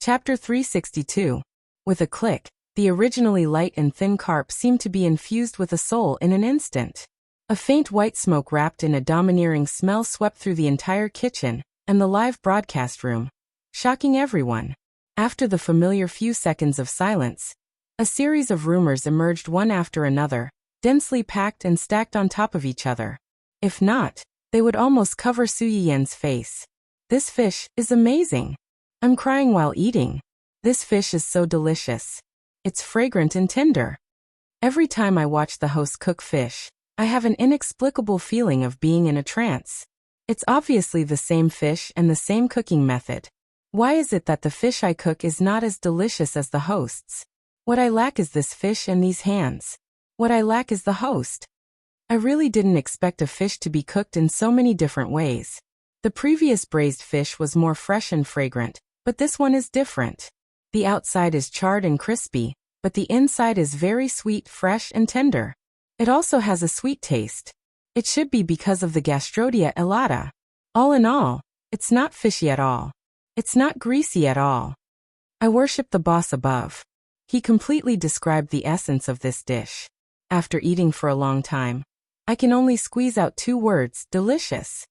Chapter 362. With a click, the originally light and thin carp seemed to be infused with a soul in an instant. A faint white smoke wrapped in a domineering smell swept through the entire kitchen and the live broadcast room, shocking everyone. After the familiar few seconds of silence, a series of rumors emerged one after another, densely packed and stacked on top of each other. If not, they would almost cover Su Yiyan's face. This fish is amazing. I'm crying while eating. This fish is so delicious. It's fragrant and tender. Every time I watch the host cook fish, I have an inexplicable feeling of being in a trance. It's obviously the same fish and the same cooking method. Why is it that the fish I cook is not as delicious as the host's? What I lack is this fish and these hands. What I lack is the host. I really didn't expect a fish to be cooked in so many different ways. The previous braised fish was more fresh and fragrant, but this one is different. The outside is charred and crispy, but the inside is very sweet, fresh, and tender. It also has a sweet taste. It should be because of the Gastrodia elata. All in all, it's not fishy at all. It's not greasy at all. I worship the boss above. He completely described the essence of this dish. After eating for a long time, I can only squeeze out two words: delicious.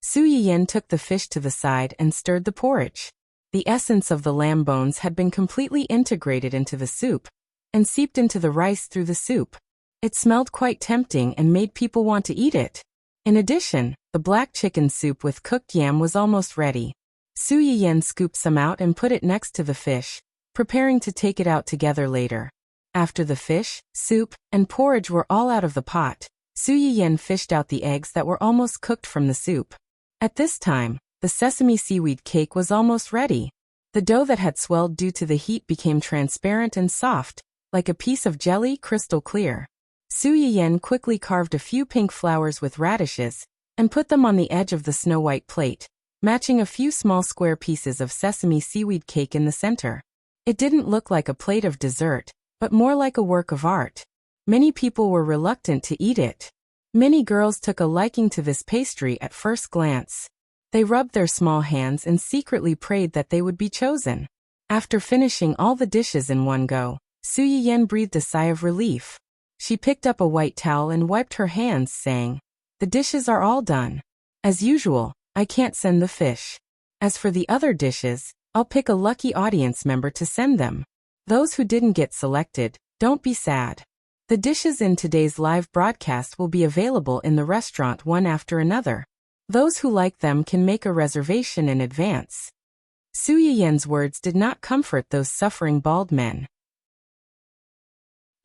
Su Yiyan took the fish to the side and stirred the porridge. The essence of the lamb bones had been completely integrated into the soup and seeped into the rice through the soup. It smelled quite tempting and made people want to eat it. In addition, the black chicken soup with cooked yam was almost ready. Su Yiyan scooped some out and put it next to the fish, preparing to take it out together later. After the fish, soup, and porridge were all out of the pot, Su Yiyan fished out the eggs that were almost cooked from the soup. At this time, the sesame seaweed cake was almost ready. The dough that had swelled due to the heat became transparent and soft, like a piece of jelly, crystal clear. Su Yiyan quickly carved a few pink flowers with radishes and put them on the edge of the snow-white plate, matching a few small square pieces of sesame seaweed cake in the center. It didn't look like a plate of dessert, but more like a work of art. Many people were reluctant to eat it. Many girls took a liking to this pastry at first glance. They rubbed their small hands and secretly prayed that they would be chosen. After finishing all the dishes in one go, Su Yiyan breathed a sigh of relief. She picked up a white towel and wiped her hands, saying, "The dishes are all done. As usual, I can't send the fish. As for the other dishes, I'll pick a lucky audience member to send them. Those who didn't get selected, don't be sad. The dishes in today's live broadcast will be available in the restaurant one after another. Those who like them can make a reservation in advance." Su Yiyan's words did not comfort those suffering bald men.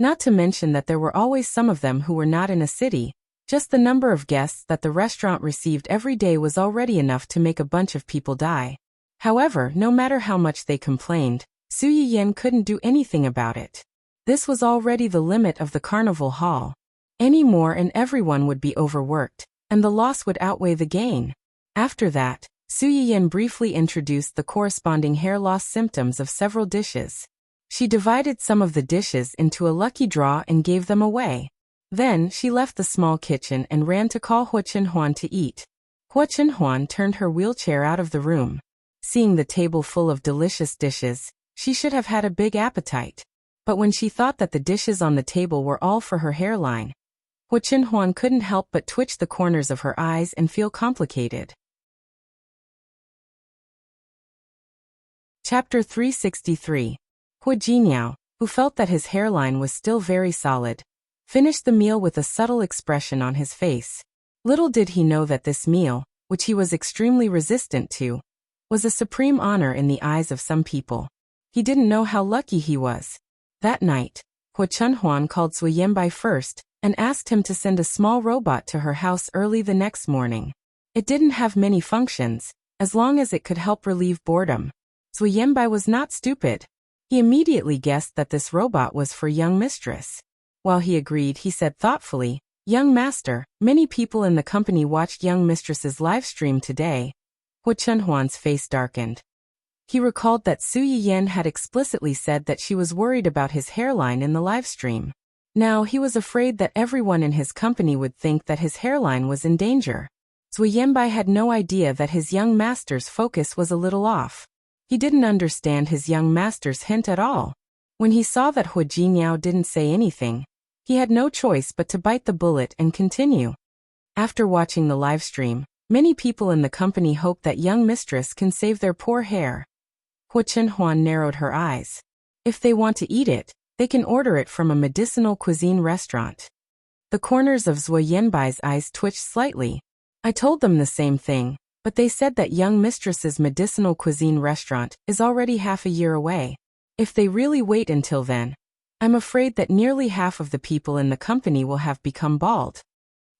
Not to mention that there were always some of them who were not in a city. Just the number of guests that the restaurant received every day was already enough to make a bunch of people die. However, no matter how much they complained, Su Yiyan couldn't do anything about it. This was already the limit of the carnival hall. Any more and everyone would be overworked, and the loss would outweigh the gain. After that, Su Yiyan briefly introduced the corresponding hair loss symptoms of several dishes. She divided some of the dishes into a lucky draw and gave them away. Then she left the small kitchen and ran to call Hua Chenhuan to eat. Hua Chenhuan turned her wheelchair out of the room. Seeing the table full of delicious dishes, she should have had a big appetite. But when she thought that the dishes on the table were all for her hairline, Hua Chenhuan couldn't help but twitch the corners of her eyes and feel complicated. Chapter 363. Hua Jinniao, who felt that his hairline was still very solid, finished the meal with a subtle expression on his face. Little did he know that this meal, which he was extremely resistant to, was a supreme honor in the eyes of some people. He didn't know how lucky he was. That night, Hua Chenhuan called Su Yanbai first and asked him to send a small robot to her house early the next morning. It didn't have many functions, as long as it could help relieve boredom. Su Yanbai was not stupid. He immediately guessed that this robot was for young mistress. While he agreed, he said thoughtfully, "Young master, many people in the company watched young mistress's live stream today." Hua Chenhuan's face darkened. He recalled that Su Yiyan had explicitly said that she was worried about his hairline in the live stream. Now he was afraid that everyone in his company would think that his hairline was in danger. Su Yanbai had no idea that his young master's focus was a little off. He didn't understand his young master's hint at all. When he saw that Hu Jingyao didn't say anything, he had no choice but to bite the bullet and continue. After watching the livestream, many people in the company hope that young mistress can save their poor hair. Hu Chenhuan narrowed her eyes. If they want to eat it, they can order it from a medicinal cuisine restaurant. The corners of Zhuo Yanbai's eyes twitched slightly. I told them the same thing, but they said that young mistress's medicinal cuisine restaurant is already half a year away. If they really wait until then, I'm afraid that nearly half of the people in the company will have become bald.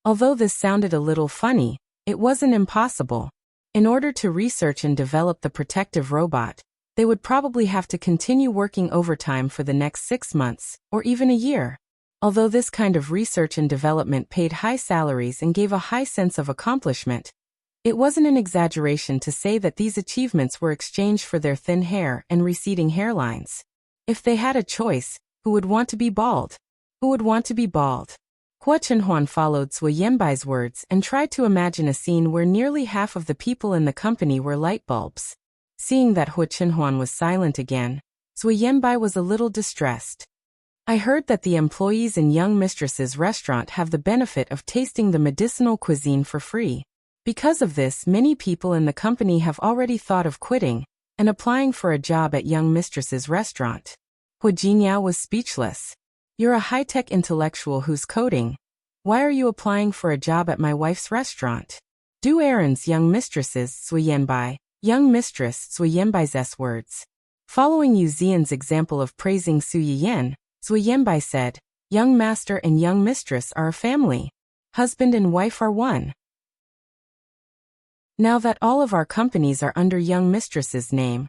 Although this sounded a little funny, it wasn't impossible. In order to research and develop the protective robot, they would probably have to continue working overtime for the next 6 months, or even a year. Although this kind of research and development paid high salaries and gave a high sense of accomplishment, it wasn't an exaggeration to say that these achievements were exchanged for their thin hair and receding hairlines. If they had a choice, who would want to be bald? Who would want to be bald? Hu Chenhuan followed Zhuo Yanbai's words and tried to imagine a scene where nearly half of the people in the company were light bulbs. Seeing that Hu Chenhuan was silent again, Zhuo Yanbai was a little distressed. I heard that the employees in young mistress's restaurant have the benefit of tasting the medicinal cuisine for free. Because of this, many people in the company have already thought of quitting and applying for a job at young mistress's restaurant. Hu Jingyao was speechless. You're a high-tech intellectual who's coding. Why are you applying for a job at my wife's restaurant? Do errands, young mistresses, Zhuo Yanbai. Young mistress, Zhuo Yanbai's words. Following Yu Zian's example of praising Su Yiyan, Zhuo Yanbai said, young master and young mistress are a family. Husband and wife are one. Now that all of our companies are under young mistress's name,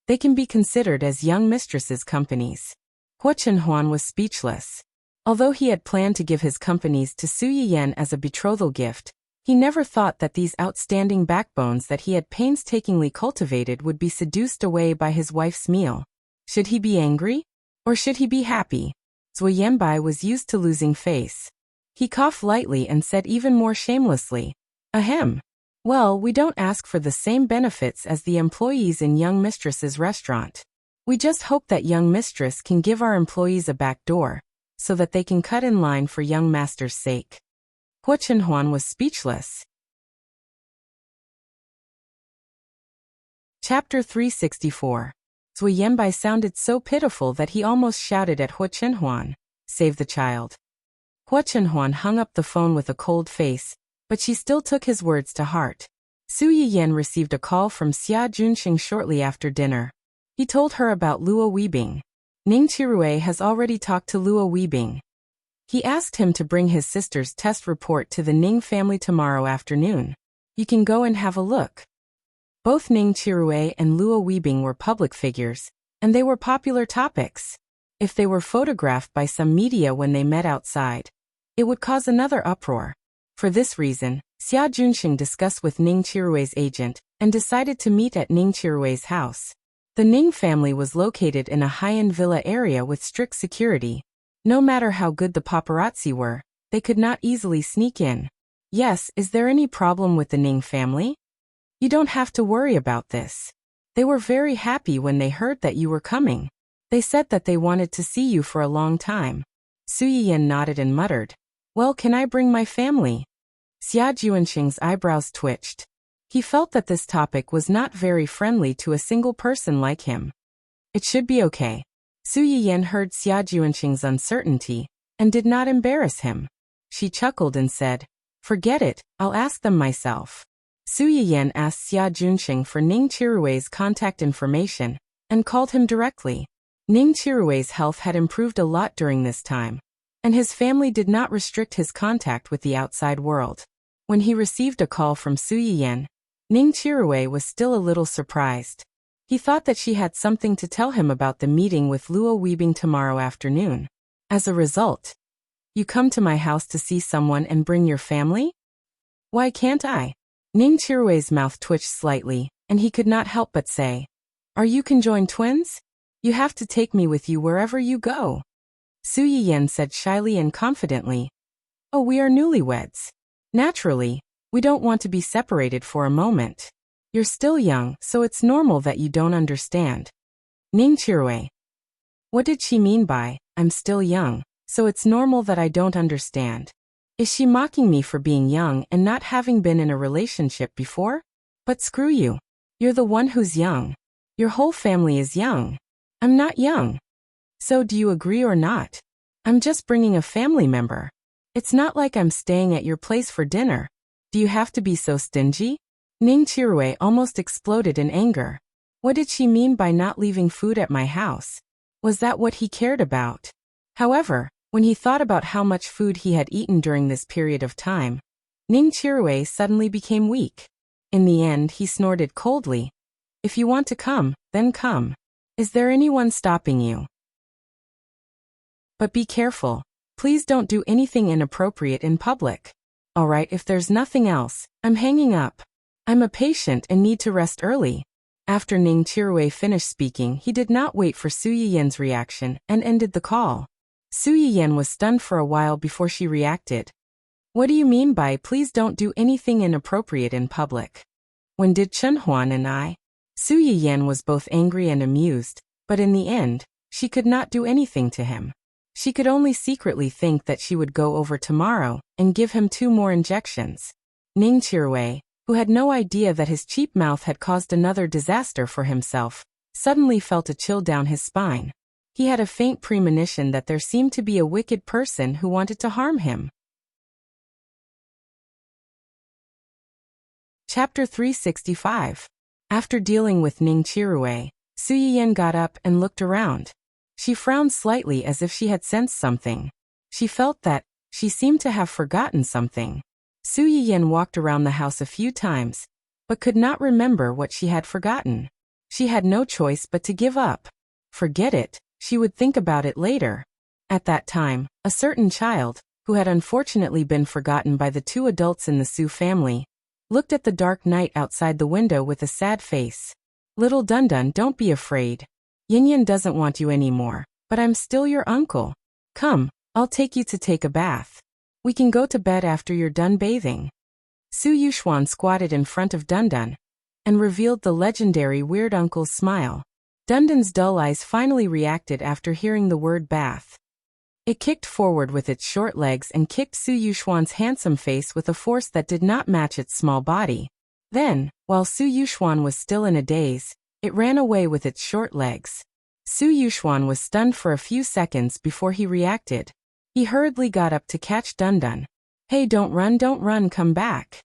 they can be considered as young mistress's companies. Hu Chenhuan was speechless. Although he had planned to give his companies to Su Yiyan as a betrothal gift, he never thought that these outstanding backbones that he had painstakingly cultivated would be seduced away by his wife's meal. Should he be angry? Or should he be happy? Zhuo Yanbai was used to losing face. He coughed lightly and said even more shamelessly, ahem. Well, we don't ask for the same benefits as the employees in young mistress's restaurant. We just hope that young mistress can give our employees a back door, so that they can cut in line for young master's sake. Hu Chenhuan was speechless. Chapter 364. Zhuo Yanbai sounded so pitiful that he almost shouted at Hu Chenhuan, save the child. Hu Chenhuan hung up the phone with a cold face, but she still took his words to heart. Su Yiyan received a call from Xia Junxing shortly after dinner. He told her about Luo Weibing. Ning Qirui has already talked to Luo Weibing. He asked him to bring his sister's test report to the Ning family tomorrow afternoon. You can go and have a look. Both Ning Qirui and Luo Weibing were public figures, and they were popular topics. If they were photographed by some media when they met outside, it would cause another uproar. For this reason, Xia Junxing discussed with Ning Qirui's agent and decided to meet at Ning Qirui's house. The Ning family was located in a high-end villa area with strict security. No matter how good the paparazzi were, they could not easily sneak in. Yes, is there any problem with the Ning family? You don't have to worry about this. They were very happy when they heard that you were coming. They said that they wanted to see you for a long time. Su Yiyan nodded and muttered, well, can I bring my family? Xia Junxing's eyebrows twitched. He felt that this topic was not very friendly to a single person like him. It should be okay. Su Yiyan heard Xia Junxing's uncertainty and did not embarrass him. She chuckled and said, forget it, I'll ask them myself. Su Yiyan asked Xia Junxing for Ning Qirui's contact information and called him directly. Ning Qirui's health had improved a lot during this time, and his family did not restrict his contact with the outside world. When he received a call from Su Yiyan, Ning Qirui was still a little surprised. He thought that she had something to tell him about the meeting with Luo Weibing tomorrow afternoon. As a result, you come to my house to see someone and bring your family? Why can't I? Ning Qirui's mouth twitched slightly, and he could not help but say, are you conjoined twins? You have to take me with you wherever you go. Su Yiyan said shyly and confidently, oh, we are newlyweds. Naturally, we don't want to be separated for a moment. You're still young, so it's normal that you don't understand. Ning Chirui. What did she mean by, I'm still young, so it's normal that I don't understand? Is she mocking me for being young and not having been in a relationship before? But screw you. You're the one who's young. Your whole family is young. I'm not young. So do you agree or not? I'm just bringing a family member. It's not like I'm staying at your place for dinner. Do you have to be so stingy? Ning Chirui almost exploded in anger. What did she mean by not leaving food at my house? Was that what he cared about? However, when he thought about how much food he had eaten during this period of time, Ning Chirui suddenly became weak. In the end, he snorted coldly. If you want to come, then come. Is there anyone stopping you? But be careful. Please don't do anything inappropriate in public. Alright, if there's nothing else, I'm hanging up. I'm a patient and need to rest early. After Ning Chirui finished speaking, he did not wait for Su Yiyen's reaction and ended the call. Su Yiyen was stunned for a while before she reacted. What do you mean by please don't do anything inappropriate in public? When did Chen Huan and I? Su Yiyen was both angry and amused, but in the end, she could not do anything to him. She could only secretly think that she would go over tomorrow and give him 2 more injections. Ning Chirui, who had no idea that his cheap mouth had caused another disaster for himself, suddenly felt a chill down his spine. He had a faint premonition that there seemed to be a wicked person who wanted to harm him. Chapter 365. After dealing with Ning Chirui, Su Yiyen got up and looked around. She frowned slightly as if she had sensed something. She felt that she seemed to have forgotten something. Su Yiyen walked around the house a few times, but could not remember what she had forgotten. She had no choice but to give up. Forget it, she would think about it later. At that time, a certain child, who had unfortunately been forgotten by the 2 adults in the Su family, looked at the dark night outside the window with a sad face. Little Dundun, don't be afraid. Yinyan doesn't want you anymore, but I'm still your uncle. Come, I'll take you to take a bath. We can go to bed after you're done bathing. Su Yuxuan squatted in front of Dundun and revealed the legendary weird uncle's smile. Dundun's dull eyes finally reacted after hearing the word bath. It kicked forward with its short legs and kicked Su Yuxuan's handsome face with a force that did not match its small body. Then, while Su Yuxuan was still in a daze, it ran away with its short legs. Su Yuxuan was stunned for a few seconds before he reacted. He hurriedly got up to catch Dundun. Hey, don't run, come back.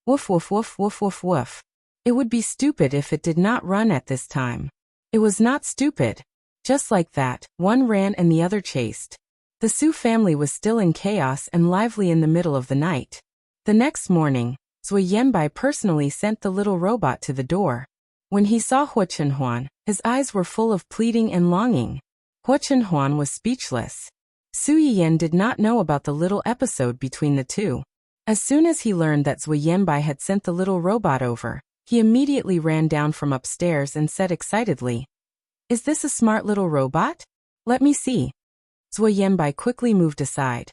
Woof woof woof woof woof woof. It would be stupid if it did not run at this time. It was not stupid. Just like that, one ran and the other chased. The Su family was still in chaos and lively in the middle of the night. The next morning, Zui Yanbai personally sent the little robot to the door. When he saw Hua Chenhuan, his eyes were full of pleading and longing. Hua Chenhuan was speechless. Su Yiyen did not know about the little episode between the 2. As soon as he learned that Zui Yanbai had sent the little robot over, he immediately ran down from upstairs and said excitedly, "Is this a smart little robot? Let me see." Zui Yanbai quickly moved aside,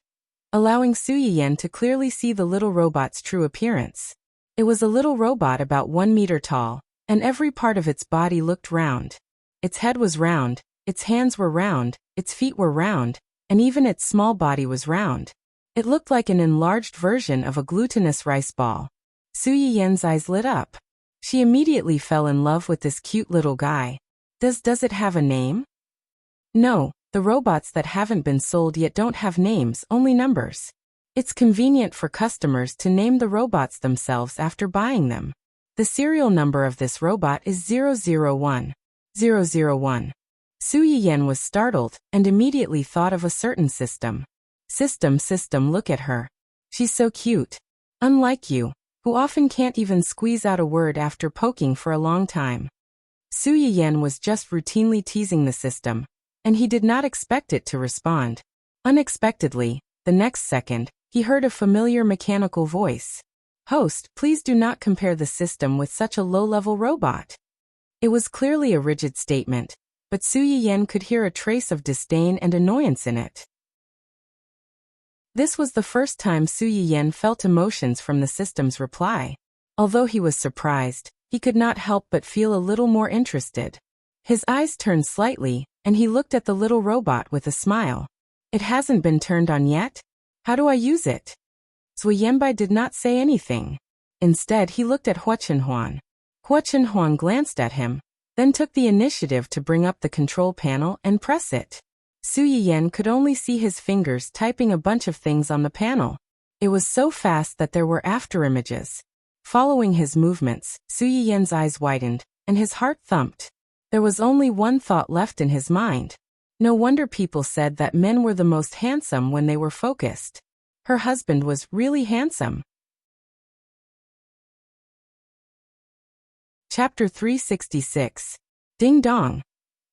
allowing Su Yiyen to clearly see the little robot's true appearance. It was a little robot about 1 meter tall, and every part of its body looked round. Its head was round, its hands were round, its feet were round, and even its small body was round. It looked like an enlarged version of a glutinous rice ball. Su Yiyen's eyes lit up. She immediately fell in love with this cute little guy. Does it have a name? No. The robots that haven't been sold yet don't have names, only numbers. It's convenient for customers to name the robots themselves after buying them. The serial number of this robot is 001. 001. Su Yiyen was startled and immediately thought of a certain system. System, look at her. She's so cute. Unlike you, who often can't even squeeze out a word after poking for a long time. Su Yiyen was just routinely teasing the system, and he did not expect it to respond. Unexpectedly, the next second, he heard a familiar mechanical voice. "Host, please do not compare the system with such a low-level robot." It was clearly a rigid statement, but Su Yiyen could hear a trace of disdain and annoyance in it. This was the first time Su Yiyen felt emotions from the system's reply. Although he was surprised, he could not help but feel a little more interested. His eyes turned slightly, and he looked at the little robot with a smile. It hasn't been turned on yet? How do I use it? Zui Yanbai did not say anything. Instead, he looked at Hua Chenhuan. Hua Chenhuan glanced at him, then took the initiative to bring up the control panel and press it. Su Yiyan could only see his fingers typing a bunch of things on the panel. It was so fast that there were afterimages. Following his movements, Su Yiyan's eyes widened, and his heart thumped. There was only one thought left in his mind. No wonder people said that men were the most handsome when they were focused. Her husband was really handsome. Chapter 366. Ding dong.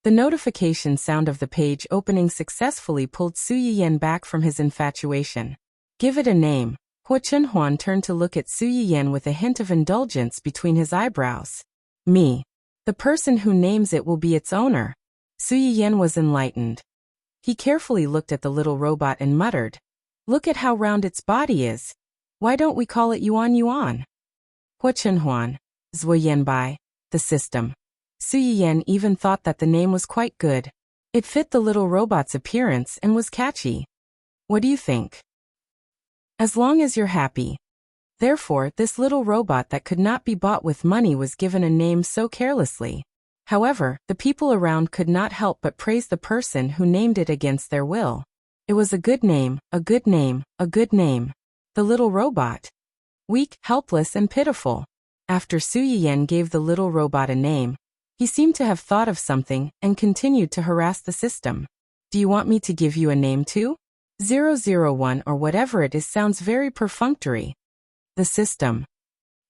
The notification sound of the page opening successfully pulled Su Yiyan back from his infatuation. Give it a name. Hua Chenhuan turned to look at Su Yiyan with a hint of indulgence between his eyebrows. Me. The person who names it will be its owner. Su Yiyan was enlightened. He carefully looked at the little robot and muttered, Look at how round its body is. Why don't we call it Yuan Yuan? Hua Chenhuan. Zui Yanbai. The system. Su Yiyan even thought that the name was quite good. It fit the little robot's appearance and was catchy. What do you think? As long as you're happy. Therefore, this little robot that could not be bought with money was given a name so carelessly. However, the people around could not help but praise the person who named it against their will. It was a good name, a good name, a good name. The little robot. Weak, helpless, and pitiful. After Su Yiyan gave the little robot a name, he seemed to have thought of something and continued to harass the system. Do you want me to give you a name too? 001 or whatever it is sounds very perfunctory. The system.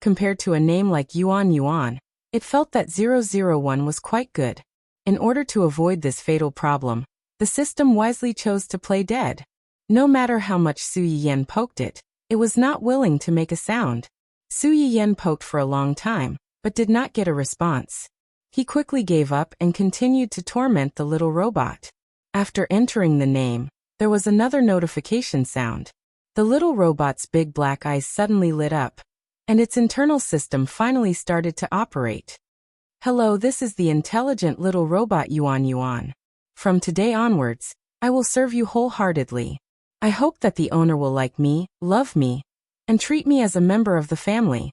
Compared to a name like Yuan Yuan, it felt that 001 was quite good. In order to avoid this fatal problem, the system wisely chose to play dead. No matter how much Su Yiyan poked it, it was not willing to make a sound. Su Yiyan poked for a long time, but did not get a response. He quickly gave up and continued to torment the little robot. After entering the name, there was another notification sound. The little robot's big black eyes suddenly lit up, and its internal system finally started to operate. Hello, this is the intelligent little robot Yuan Yuan. From today onwards, I will serve you wholeheartedly. I hope that the owner will like me, love me, and treat me as a member of the family.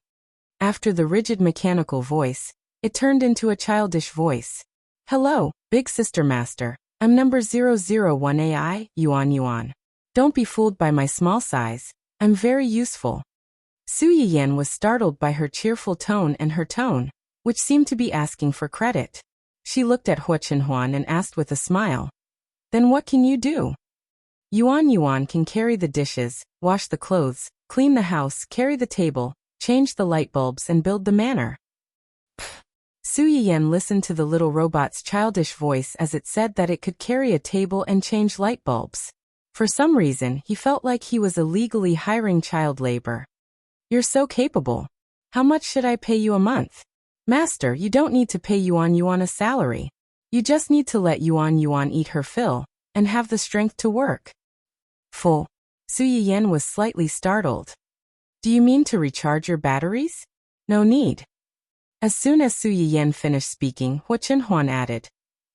After the rigid mechanical voice, it turned into a childish voice. Hello, Big Sister Master. I'm number 001 AI, Yuan Yuan. Don't be fooled by my small size. I'm very useful. Su Yiyan was startled by her cheerful tone and her tone, which seemed to be asking for credit. She looked at Hua Chenhuan and asked with a smile. Then what can you do? Yuan Yuan can carry the dishes, wash the clothes, clean the house, carry the table, change the light bulbs and build the manor. Su Yiyan listened to the little robot's childish voice as it said that it could carry a table and change light bulbs. For some reason, he felt like he was illegally hiring child labor. You're so capable. How much should I pay you a month? Master, you don't need to pay Yuan Yuan a salary. You just need to let Yuan Yuan eat her fill, and have the strength to work. Full. Su Yiyan was slightly startled. Do you mean to recharge your batteries? No need. As soon as Su Yiyan finished speaking, Hua Chenhuan added,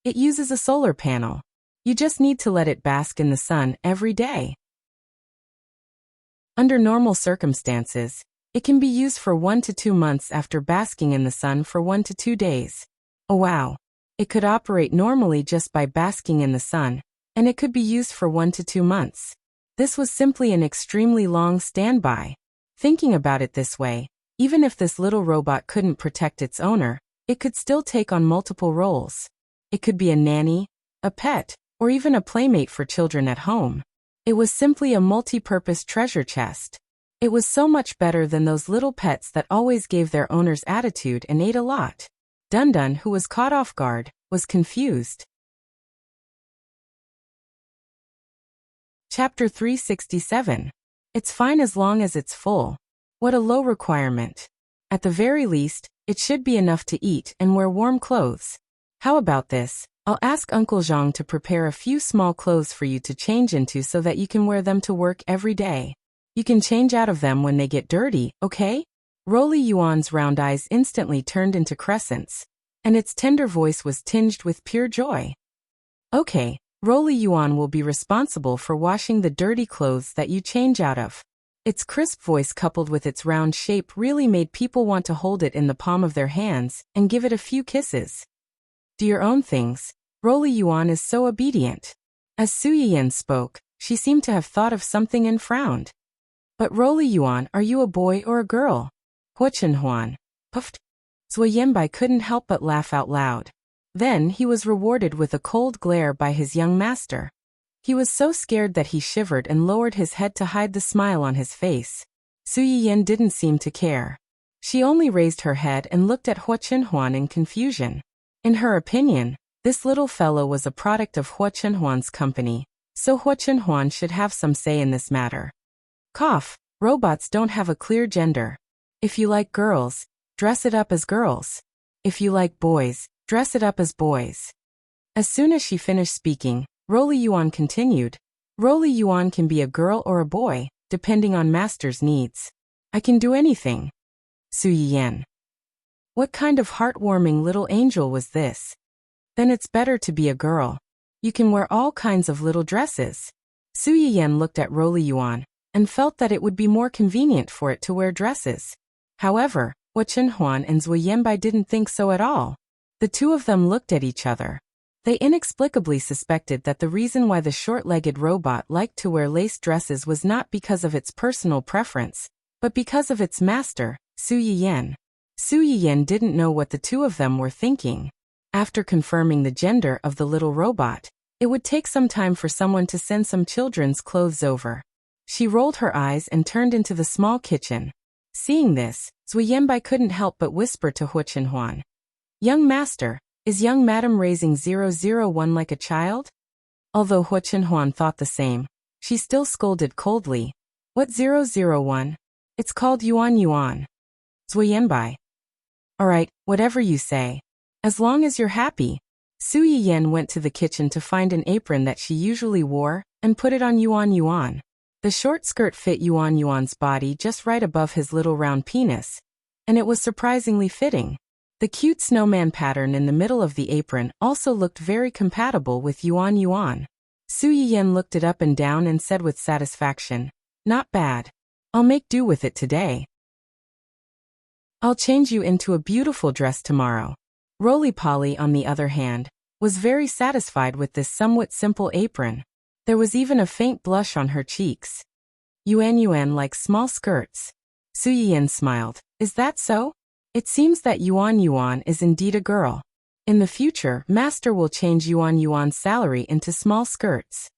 It uses a solar panel. You just need to let it bask in the sun every day. Under normal circumstances, it can be used for 1 to 2 months after basking in the sun for 1 to 2 days. Oh wow. It could operate normally just by basking in the sun, and it could be used for 1 to 2 months. This was simply an extremely long standby. Thinking about it this way, even if this little robot couldn't protect its owner, it could still take on multiple roles. It could be a nanny, a pet, or even a playmate for children at home. It was simply a multi-purpose treasure chest. It was so much better than those little pets that always gave their owners attitude and ate a lot. Dun Dun, who was caught off guard, was confused. Chapter 367. It's fine as long as it's full. What a low requirement. At the very least, it should be enough to eat and wear warm clothes. How about this? I'll ask Uncle Zhang to prepare a few small clothes for you to change into so that you can wear them to work every day. You can change out of them when they get dirty, okay? Roly Yuan's round eyes instantly turned into crescents, and its tender voice was tinged with pure joy. Okay, Roly Yuan will be responsible for washing the dirty clothes that you change out of. Its crisp voice coupled with its round shape really made people want to hold it in the palm of their hands and give it a few kisses. Do your own things. Roly Yuan is so obedient. As Su Yiyan spoke, she seemed to have thought of something and frowned. But Roly Yuan, are you a boy or a girl? Hua Chenhuan puffed. Zui Yanbai couldn't help but laugh out loud. Then he was rewarded with a cold glare by his young master. He was so scared that he shivered and lowered his head to hide the smile on his face. Su Yiyan didn't seem to care. She only raised her head and looked at Hua Chenhuan in confusion. In her opinion, this little fellow was a product of Hua Chenhuan's company, so Hua Chenhuan should have some say in this matter. Cough, robots don't have a clear gender. If you like girls, dress it up as girls. If you like boys, dress it up as boys. As soon as she finished speaking, Roly Yuan continued, Roly Yuan can be a girl or a boy, depending on master's needs. I can do anything. Su Yiyan. What kind of heartwarming little angel was this? Then it's better to be a girl. You can wear all kinds of little dresses. Su Yiyan looked at Roly Yuan and felt that it would be more convenient for it to wear dresses. However, Hua Chenhuan and Zui Yanbai didn't think so at all. The two of them looked at each other. They inexplicably suspected that the reason why the short-legged robot liked to wear lace dresses was not because of its personal preference, but because of its master, Su Yiyan. Su Yiyan didn't know what the two of them were thinking. After confirming the gender of the little robot, it would take some time for someone to send some children's clothes over. She rolled her eyes and turned into the small kitchen. Seeing this, Zui Yanbai couldn't help but whisper to Hua Chenhuan. Young master, is young madam raising 001 like a child? Although Hua Chenhuan thought the same, she still scolded coldly. What 001? It's called Yuan Yuan. Zui Yanbai. Alright, whatever you say. As long as you're happy. Su Yiyan went to the kitchen to find an apron that she usually wore, and put it on Yuan Yuan. The short skirt fit Yuan Yuan's body just right above his little round penis, and it was surprisingly fitting. The cute snowman pattern in the middle of the apron also looked very compatible with Yuan Yuan. Su Yiyan looked it up and down and said with satisfaction, not bad. I'll make do with it today. I'll change you into a beautiful dress tomorrow. Roly Poly, on the other hand, was very satisfied with this somewhat simple apron. There was even a faint blush on her cheeks. Yuan Yuan likes small skirts. Su Yiyan smiled. Is that so? It seems that Yuan Yuan is indeed a girl. In the future, master will change Yuan Yuan's salary into small skirts.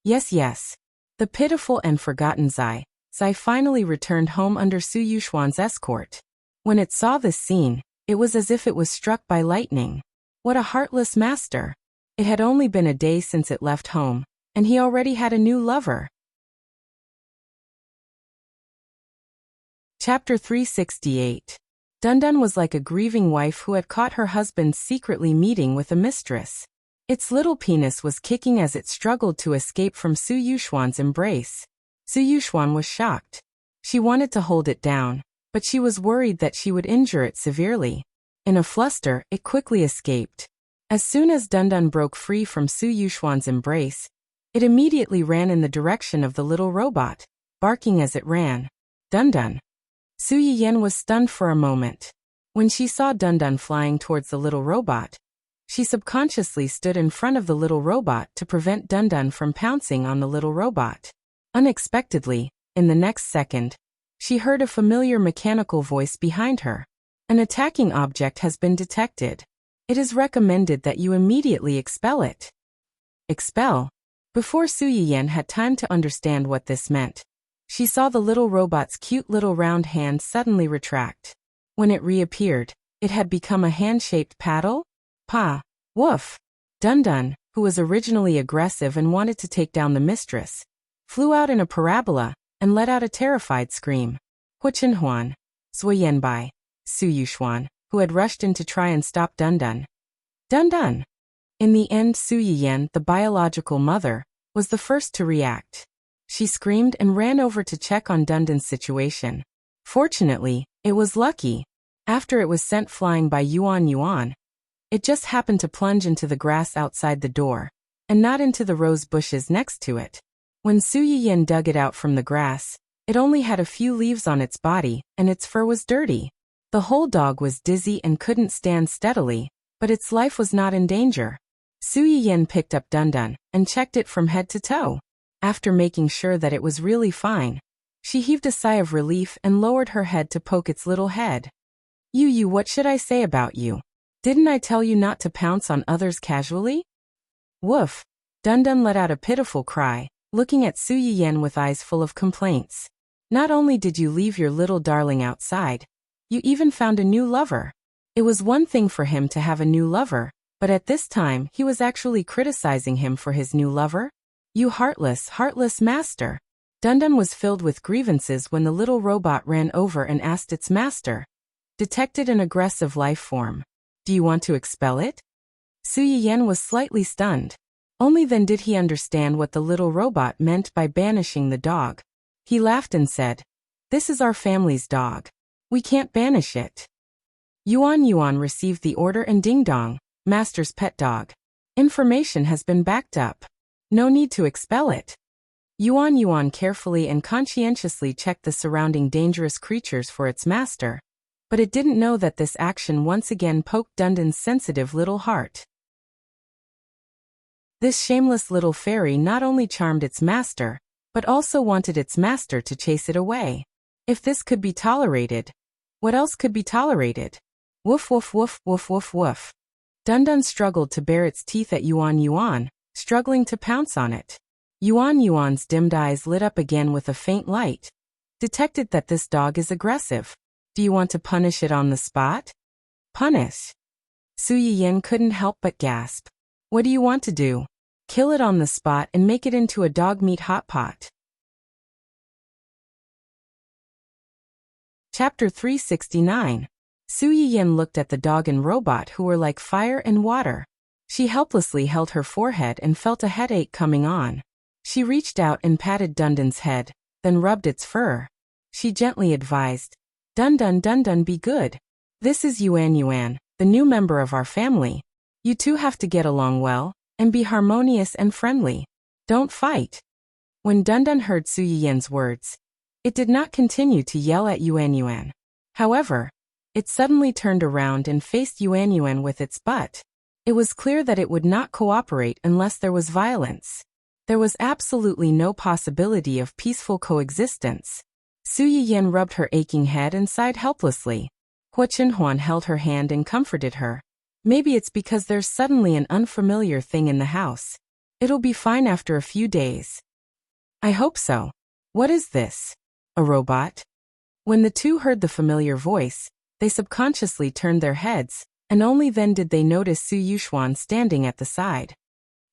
Yes, yes. The pitiful and forgotten Zai finally returned home under Su Yuxuan's escort. When it saw this scene, it was as if it was struck by lightning. What a heartless master. It had only been a day since it left home, and he already had a new lover. Chapter 368. Dundun was like a grieving wife who had caught her husband secretly meeting with a mistress. Its little penis was kicking as it struggled to escape from Su Yuxuan's embrace. Su Yuxuan was shocked. She wanted to hold it down, but she was worried that she would injure it severely. In a fluster, it quickly escaped. As soon as Dundun broke free from Su Yuxuan's embrace, it immediately ran in the direction of the little robot, barking as it ran. Dundun. Su Yiyan was stunned for a moment. When she saw Dundun flying towards the little robot, she subconsciously stood in front of the little robot to prevent Dundun from pouncing on the little robot. Unexpectedly, in the next second, she heard a familiar mechanical voice behind her. An attacking object has been detected. It is recommended that you immediately expel it. Expel? Before Su Yiyan had time to understand what this meant, she saw the little robot's cute little round hand suddenly retract. When it reappeared, it had become a hand-shaped paddle? Pa! Woof! Dundun, who was originally aggressive and wanted to take down the mistress, flew out in a parabola and let out a terrified scream. Hua Chenhuan, Zui Yanbai, Su Yuxuan, who had rushed in to try and stop Dundun. Dundun! In the end, Su Yiyan, the biological mother, was the first to react. She screamed and ran over to check on Dundun's situation. Fortunately, it was lucky. After it was sent flying by Yuan Yuan, it just happened to plunge into the grass outside the door, and not into the rose bushes next to it. When Su Yiyin dug it out from the grass, it only had a few leaves on its body, and its fur was dirty. The whole dog was dizzy and couldn't stand steadily, but its life was not in danger. Su Yiyin picked up Dundun and checked it from head to toe. After making sure that it was really fine, she heaved a sigh of relief and lowered her head to poke its little head. You, what should I say about you? Didn't I tell you not to pounce on others casually? Woof. Dundun let out a pitiful cry, looking at Su Yiyin with eyes full of complaints. Not only did you leave your little darling outside, you even found a new lover. It was one thing for him to have a new lover, but at this time he was actually criticizing him for his new lover? You heartless master. Dundun was filled with grievances when the little robot ran over and asked its master. Detected an aggressive life form. Do you want to expel it? Su Yiyin was slightly stunned. Only then did he understand what the little robot meant by banishing the dog. He laughed and said, "This is our family's dog. We can't banish it." Yuan Yuan received the order and ding dong, master's pet dog. Information has been backed up. No need to expel it. Yuan Yuan carefully and conscientiously checked the surrounding dangerous creatures for its master, but it didn't know that this action once again poked Dundun's sensitive little heart. This shameless little fairy not only charmed its master, but also wanted its master to chase it away. If this could be tolerated, what else could be tolerated? Woof woof woof woof woof woof. Dundun struggled to bare its teeth at Yuan Yuan, struggling to pounce on it. Yuan Yuan's dimmed eyes lit up again with a faint light. Detected that this dog is aggressive. Do you want to punish it on the spot? Punish? Su Yiyin couldn't help but gasp. What do you want to do? Kill it on the spot and make it into a dog meat hot pot. Chapter 369. Su Yiyin looked at the dog and robot who were like fire and water. She helplessly held her forehead and felt a headache coming on. She reached out and patted Dundun's head, then rubbed its fur. She gently advised, Dundun, be good. This is Yuan Yuan, the new member of our family. You two have to get along well, and be harmonious and friendly. Don't fight. When Dundun heard Su Yiyin's words, it did not continue to yell at Yuan Yuan. However, it suddenly turned around and faced Yuan Yuan with its butt. It was clear that it would not cooperate unless there was violence. There was absolutely no possibility of peaceful coexistence. Su Yiyin rubbed her aching head and sighed helplessly. Hua Chenhuan held her hand and comforted her. Maybe it's because there's suddenly an unfamiliar thing in the house. It'll be fine after a few days. I hope so. What is this? A robot? When the two heard the familiar voice, they subconsciously turned their heads, and only then did they notice Su Yuxuan standing at the side.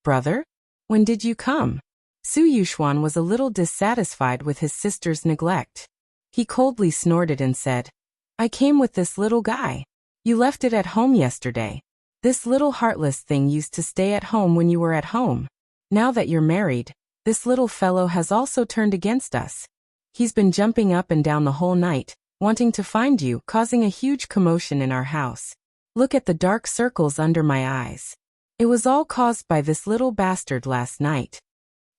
Brother? When did you come? Su Yuxuan was a little dissatisfied with his sister's neglect. He coldly snorted and said, I came with this little guy. You left it at home yesterday. This little heartless thing used to stay at home when you were at home. Now that you're married, this little fellow has also turned against us. He's been jumping up and down the whole night, wanting to find you, causing a huge commotion in our house. Look at the dark circles under my eyes. It was all caused by this little bastard last night.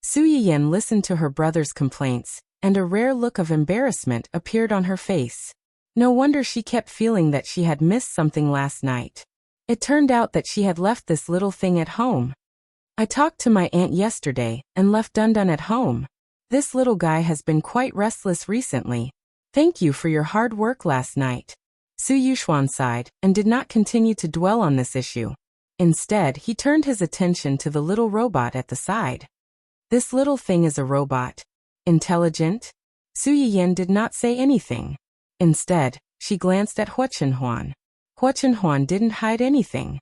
Su Yiyin listened to her brother's complaints, and a rare look of embarrassment appeared on her face. No wonder she kept feeling that she had missed something last night. It turned out that she had left this little thing at home. I talked to my aunt yesterday and left Dundun at home. This little guy has been quite restless recently. Thank you for your hard work last night. Su Yuxuan sighed and did not continue to dwell on this issue. Instead, he turned his attention to the little robot at the side. This little thing is a robot. Intelligent? Su Yiyin did not say anything. Instead, she glanced at Hua Chenhuan. Hua Chenhuan didn't hide anything.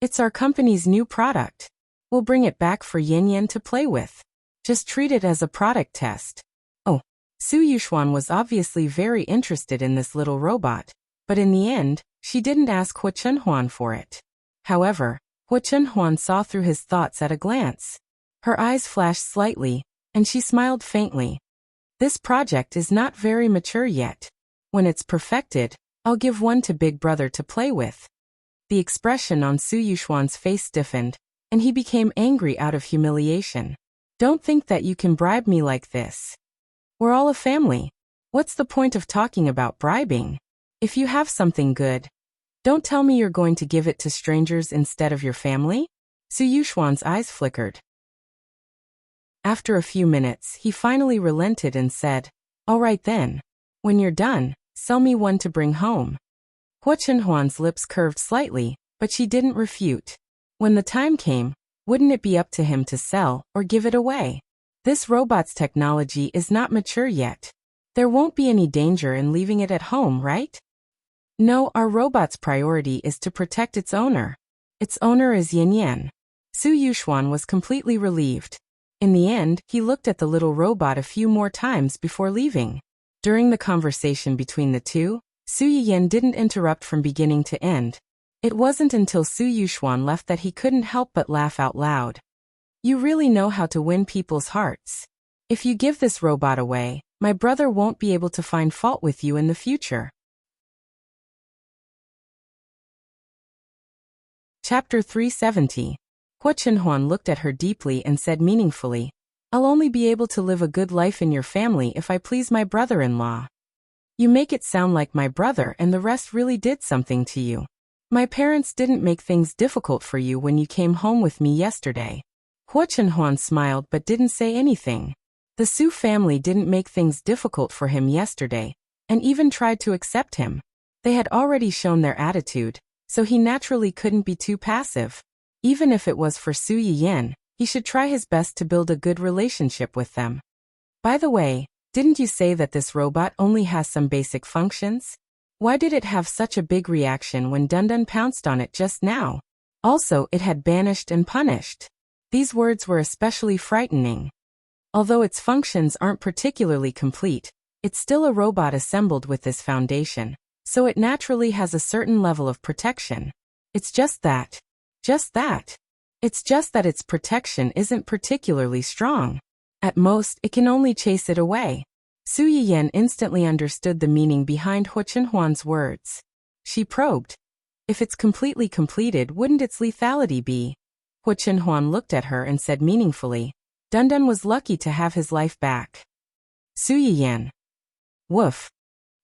It's our company's new product. We'll bring it back for Yin Yin to play with. Just treat it as a product test. Oh, Su Yuxuan was obviously very interested in this little robot, but in the end, she didn't ask Hua Chenhuan for it. However, Hua Chenhuan saw through his thoughts at a glance. Her eyes flashed slightly, and she smiled faintly. This project is not very mature yet. When it's perfected, I'll give one to Big Brother to play with. The expression on Su Yuxuan's face stiffened, and he became angry out of humiliation. Don't think that you can bribe me like this. We're all a family. What's the point of talking about bribing? If you have something good, don't tell me you're going to give it to strangers instead of your family? Su Yuxuan's eyes flickered. After a few minutes, he finally relented and said, "All right then. When you're done, sell me one to bring home." Hua Chenhuan's lips curved slightly, but she didn't refute. When the time came, wouldn't it be up to him to sell or give it away? This robot's technology is not mature yet. There won't be any danger in leaving it at home, right? No, our robot's priority is to protect its owner. Its owner is Yin Yan. Su Yuxuan was completely relieved. In the end, he looked at the little robot a few more times before leaving. During the conversation between the two, Su Yiyan didn't interrupt from beginning to end. It wasn't until Su Yuxuan left that he couldn't help but laugh out loud. You really know how to win people's hearts. If you give this robot away, my brother won't be able to find fault with you in the future. Chapter 370. Hua Chenhuan looked at her deeply and said meaningfully, I'll only be able to live a good life in your family if I please my brother-in-law. You make it sound like my brother and the rest really did something to you. My parents didn't make things difficult for you when you came home with me yesterday. Hua Chenhuan smiled but didn't say anything. The Su family didn't make things difficult for him yesterday, and even tried to accept him. They had already shown their attitude, so he naturally couldn't be too passive. Even if it was for Su Yiyan, he should try his best to build a good relationship with them. By the way, didn't you say that this robot only has some basic functions? Why did it have such a big reaction when Dundun pounced on it just now? Also, it had banished and punished. These words were especially frightening. Although its functions aren't particularly complete, it's still a robot assembled with this foundation, so it naturally has a certain level of protection. It's just that. It's just that its protection isn't particularly strong. At most, it can only chase it away. Su Yiyan instantly understood the meaning behind Hua Chenhuan's words. She probed. If it's completely completed, wouldn't its lethality be? Hua Chenhuan looked at her and said meaningfully, Dundun was lucky to have his life back. Su Yiyan. Woof.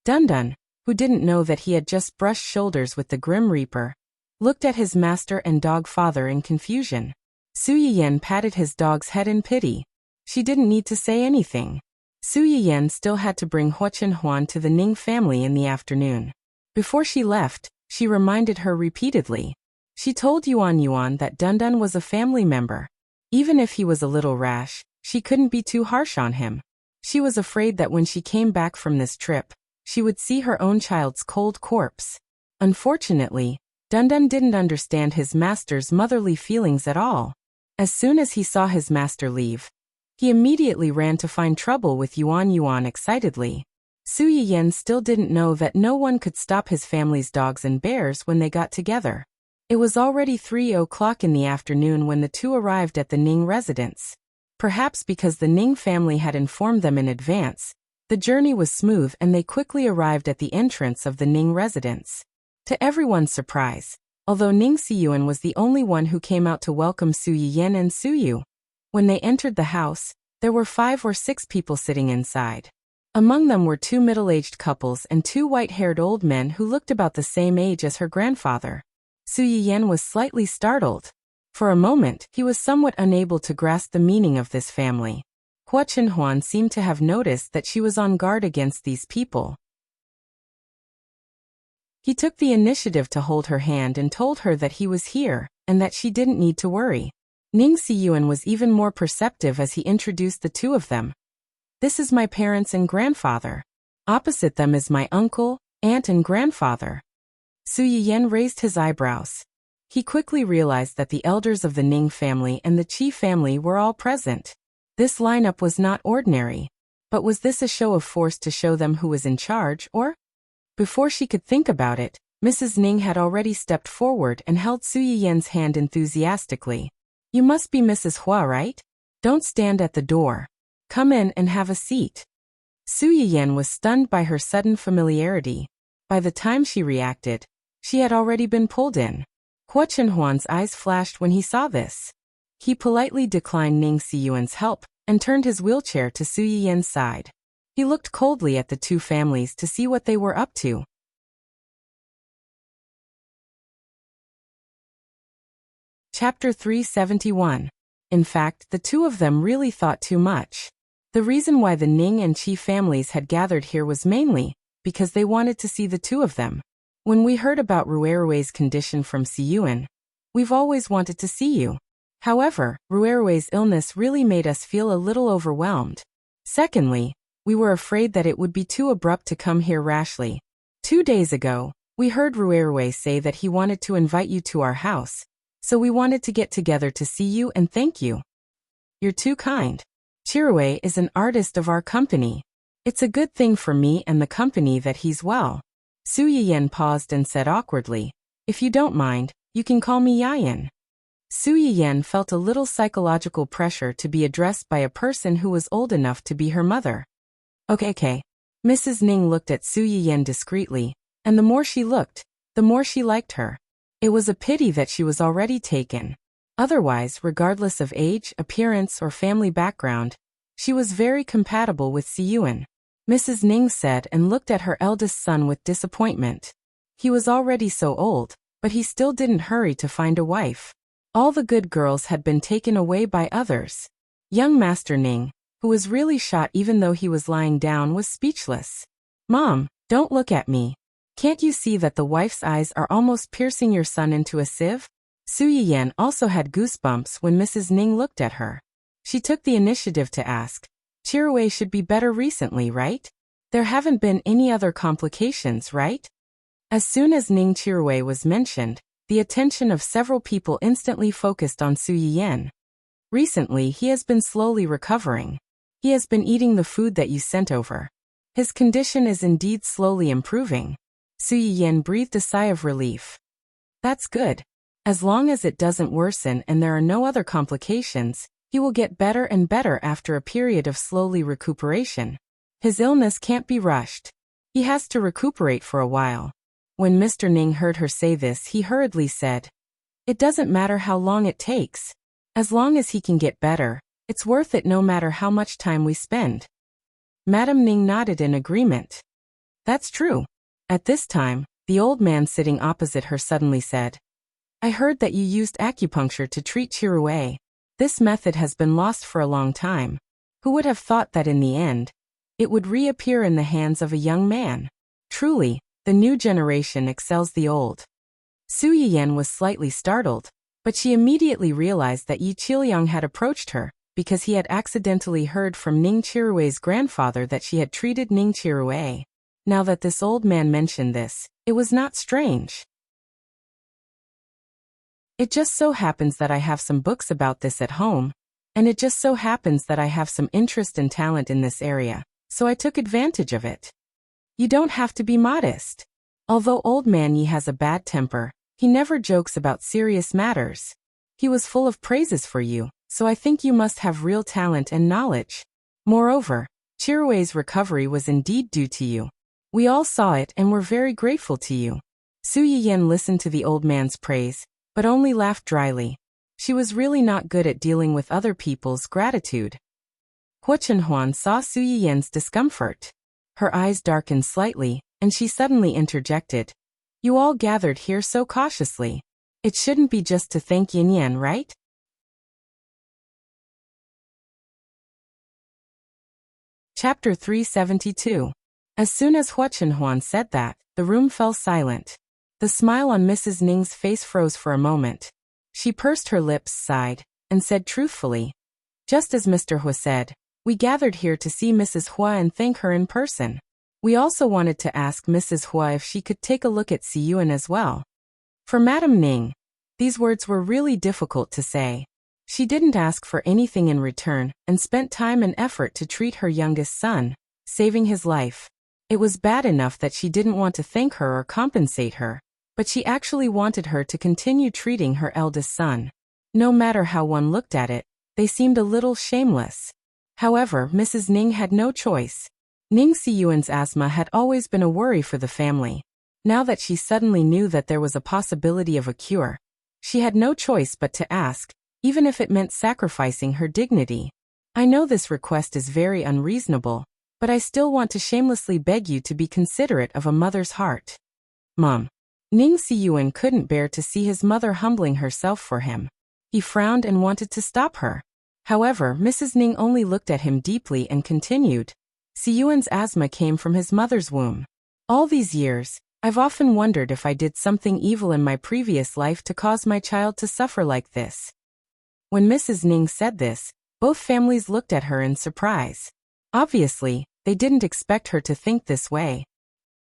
Dundun, who didn't know that he had just brushed shoulders with the Grim Reaper, looked at his master and dog father in confusion. Su Yiyan patted his dog's head in pity. She didn't need to say anything. Su Yiyan still had to bring Hua Chenhuan to the Ning family in the afternoon. Before she left, she reminded her repeatedly. She told Yuan that Dundun was a family member. Even if he was a little rash, she couldn't be too harsh on him. She was afraid that when she came back from this trip, she would see her own child's cold corpse. Unfortunately, Dundun didn't understand his master's motherly feelings at all. As soon as he saw his master leave, he immediately ran to find trouble with Yuan excitedly. Su Yiyan still didn't know that no one could stop his family's dogs and bears when they got together. It was already 3:00 in the afternoon when the two arrived at the Ning residence. Perhaps because the Ning family had informed them in advance, the journey was smooth and they quickly arrived at the entrance of the Ning residence. To everyone's surprise, although Ning Siyuan was the only one who came out to welcome Su Yiyan and Su Yu. When they entered the house, there were 5 or 6 people sitting inside. Among them were 2 middle-aged couples and 2 white-haired old men who looked about the same age as her grandfather. Su Yiyan was slightly startled. For a moment, he was somewhat unable to grasp the meaning of this family. Hua Chenhuan seemed to have noticed that she was on guard against these people. He took the initiative to hold her hand and told her that he was here, and that she didn't need to worry. Ning Siyuan was even more perceptive as he introduced the two of them. This is my parents and grandfather. Opposite them is my uncle, aunt and grandfather. Su Yiyan raised his eyebrows. He quickly realized that the elders of the Ning family and the Qi family were all present. This lineup was not ordinary. But was this a show of force to show them who was in charge, or? Before she could think about it, Mrs. Ning had already stepped forward and held Su Yiyan's hand enthusiastically. You must be Mrs. Hua, right? Don't stand at the door. Come in and have a seat. Su Yiyan was stunned by her sudden familiarity. By the time she reacted, she had already been pulled in. Hua Chenhuan's eyes flashed when he saw this. He politely declined Ning Siyuan's help and turned his wheelchair to Su Yiyan's side. He looked coldly at the two families to see what they were up to. Chapter 371. In fact, the two of them really thought too much. The reason why the Ning and Qi families had gathered here was mainly because they wanted to see the two of them. When we heard about Ruerue's condition from Siyuan, we've always wanted to see you. However, Ruerue's illness really made us feel a little overwhelmed. Secondly, we were afraid that it would be too abrupt to come here rashly. 2 days ago, we heard Ruerue say that he wanted to invite you to our house, so we wanted to get together to see you and thank you. You're too kind. Chirue is an artist of our company. It's a good thing for me and the company that he's well. Su Yiyan paused and said awkwardly, "If you don't mind, you can call me Yayan." Su Yiyan felt a little psychological pressure to be addressed by a person who was old enough to be her mother. Okay. Mrs. Ning looked at Su Yiyan discreetly, and the more she looked, the more she liked her. It was a pity that she was already taken. Otherwise, regardless of age, appearance, or family background, she was very compatible with Siyuan. Mrs. Ning said and looked at her eldest son with disappointment. He was already so old, but he still didn't hurry to find a wife. All the good girls had been taken away by others. Young Master Ning, who was really shot even though he was lying down, was speechless. "Mom, don't look at me. Can't you see that the wife's eyes are almost piercing your son into a sieve?" Su Yiyan also had goosebumps when Mrs. Ning looked at her. She took the initiative to ask, "Chirue should be better recently, right? There haven't been any other complications, right?" As soon as Ning Chirue was mentioned, the attention of several people instantly focused on Su Yiyan. "Recently he has been slowly recovering. He has been eating the food that you sent over. His condition is indeed slowly improving." Su Yiyan breathed a sigh of relief. "That's good. As long as it doesn't worsen and there are no other complications, he will get better and better after a period of slowly recuperation. His illness can't be rushed. He has to recuperate for a while." When Mr. Ning heard her say this, he hurriedly said, "It doesn't matter how long it takes. As long as he can get better, it's worth it no matter how much time we spend." Madame Ning nodded in agreement. "That's true." At this time, the old man sitting opposite her suddenly said, "I heard that you used acupuncture to treat Chirue. This method has been lost for a long time. Who would have thought that in the end, it would reappear in the hands of a young man? Truly, the new generation excels the old." Su Yiyan was slightly startled, but she immediately realized that Yi Qiliang had approached her, because he had accidentally heard from Ning Chirue's grandfather that she had treated Ning Chirue. Now that this old man mentioned this, it was not strange. "It just so happens that I have some books about this at home, and it just so happens that I have some interest and talent in this area, so I took advantage of it. You don't have to be modest. Although old man Yi has a bad temper, he never jokes about serious matters. He was full of praises for you, so I think you must have real talent and knowledge. Moreover, Chirue's recovery was indeed due to you. We all saw it and were very grateful to you." Su Yiyan listened to the old man's praise, but only laughed dryly. She was really not good at dealing with other people's gratitude. Hua Chenhuan saw Su Yiyan's discomfort. Her eyes darkened slightly, and she suddenly interjected, "You all gathered here so cautiously. It shouldn't be just to thank Yin Yan, right?" Chapter 372. As soon as Hua Chenhuan said that, the room fell silent. The smile on Mrs. Ning's face froze for a moment. She pursed her lips, sighed, and said truthfully, "Just as Mr. Hua said, we gathered here to see Mrs. Hua and thank her in person. We also wanted to ask Mrs. Hua if she could take a look at Siyuan as well." For Madame Ning, these words were really difficult to say. She didn't ask for anything in return and spent time and effort to treat her youngest son, saving his life. It was bad enough that she didn't want to thank her or compensate her, but she actually wanted her to continue treating her eldest son. No matter how one looked at it, they seemed a little shameless. However, Mrs. Ning had no choice. Ning Siyuan's asthma had always been a worry for the family. Now that she suddenly knew that there was a possibility of a cure, she had no choice but to ask, even if it meant sacrificing her dignity. I know this request is very unreasonable, but I still want to shamelessly beg you to be considerate of a mother's heart. Mom. Ning Siyuan couldn't bear to see his mother humbling herself for him. He frowned and wanted to stop her. However, Mrs. Ning only looked at him deeply and continued. Siyuan's asthma came from his mother's womb. All these years, I've often wondered if I did something evil in my previous life to cause my child to suffer like this. When Mrs. Ning said this, both families looked at her in surprise. Obviously, they didn't expect her to think this way.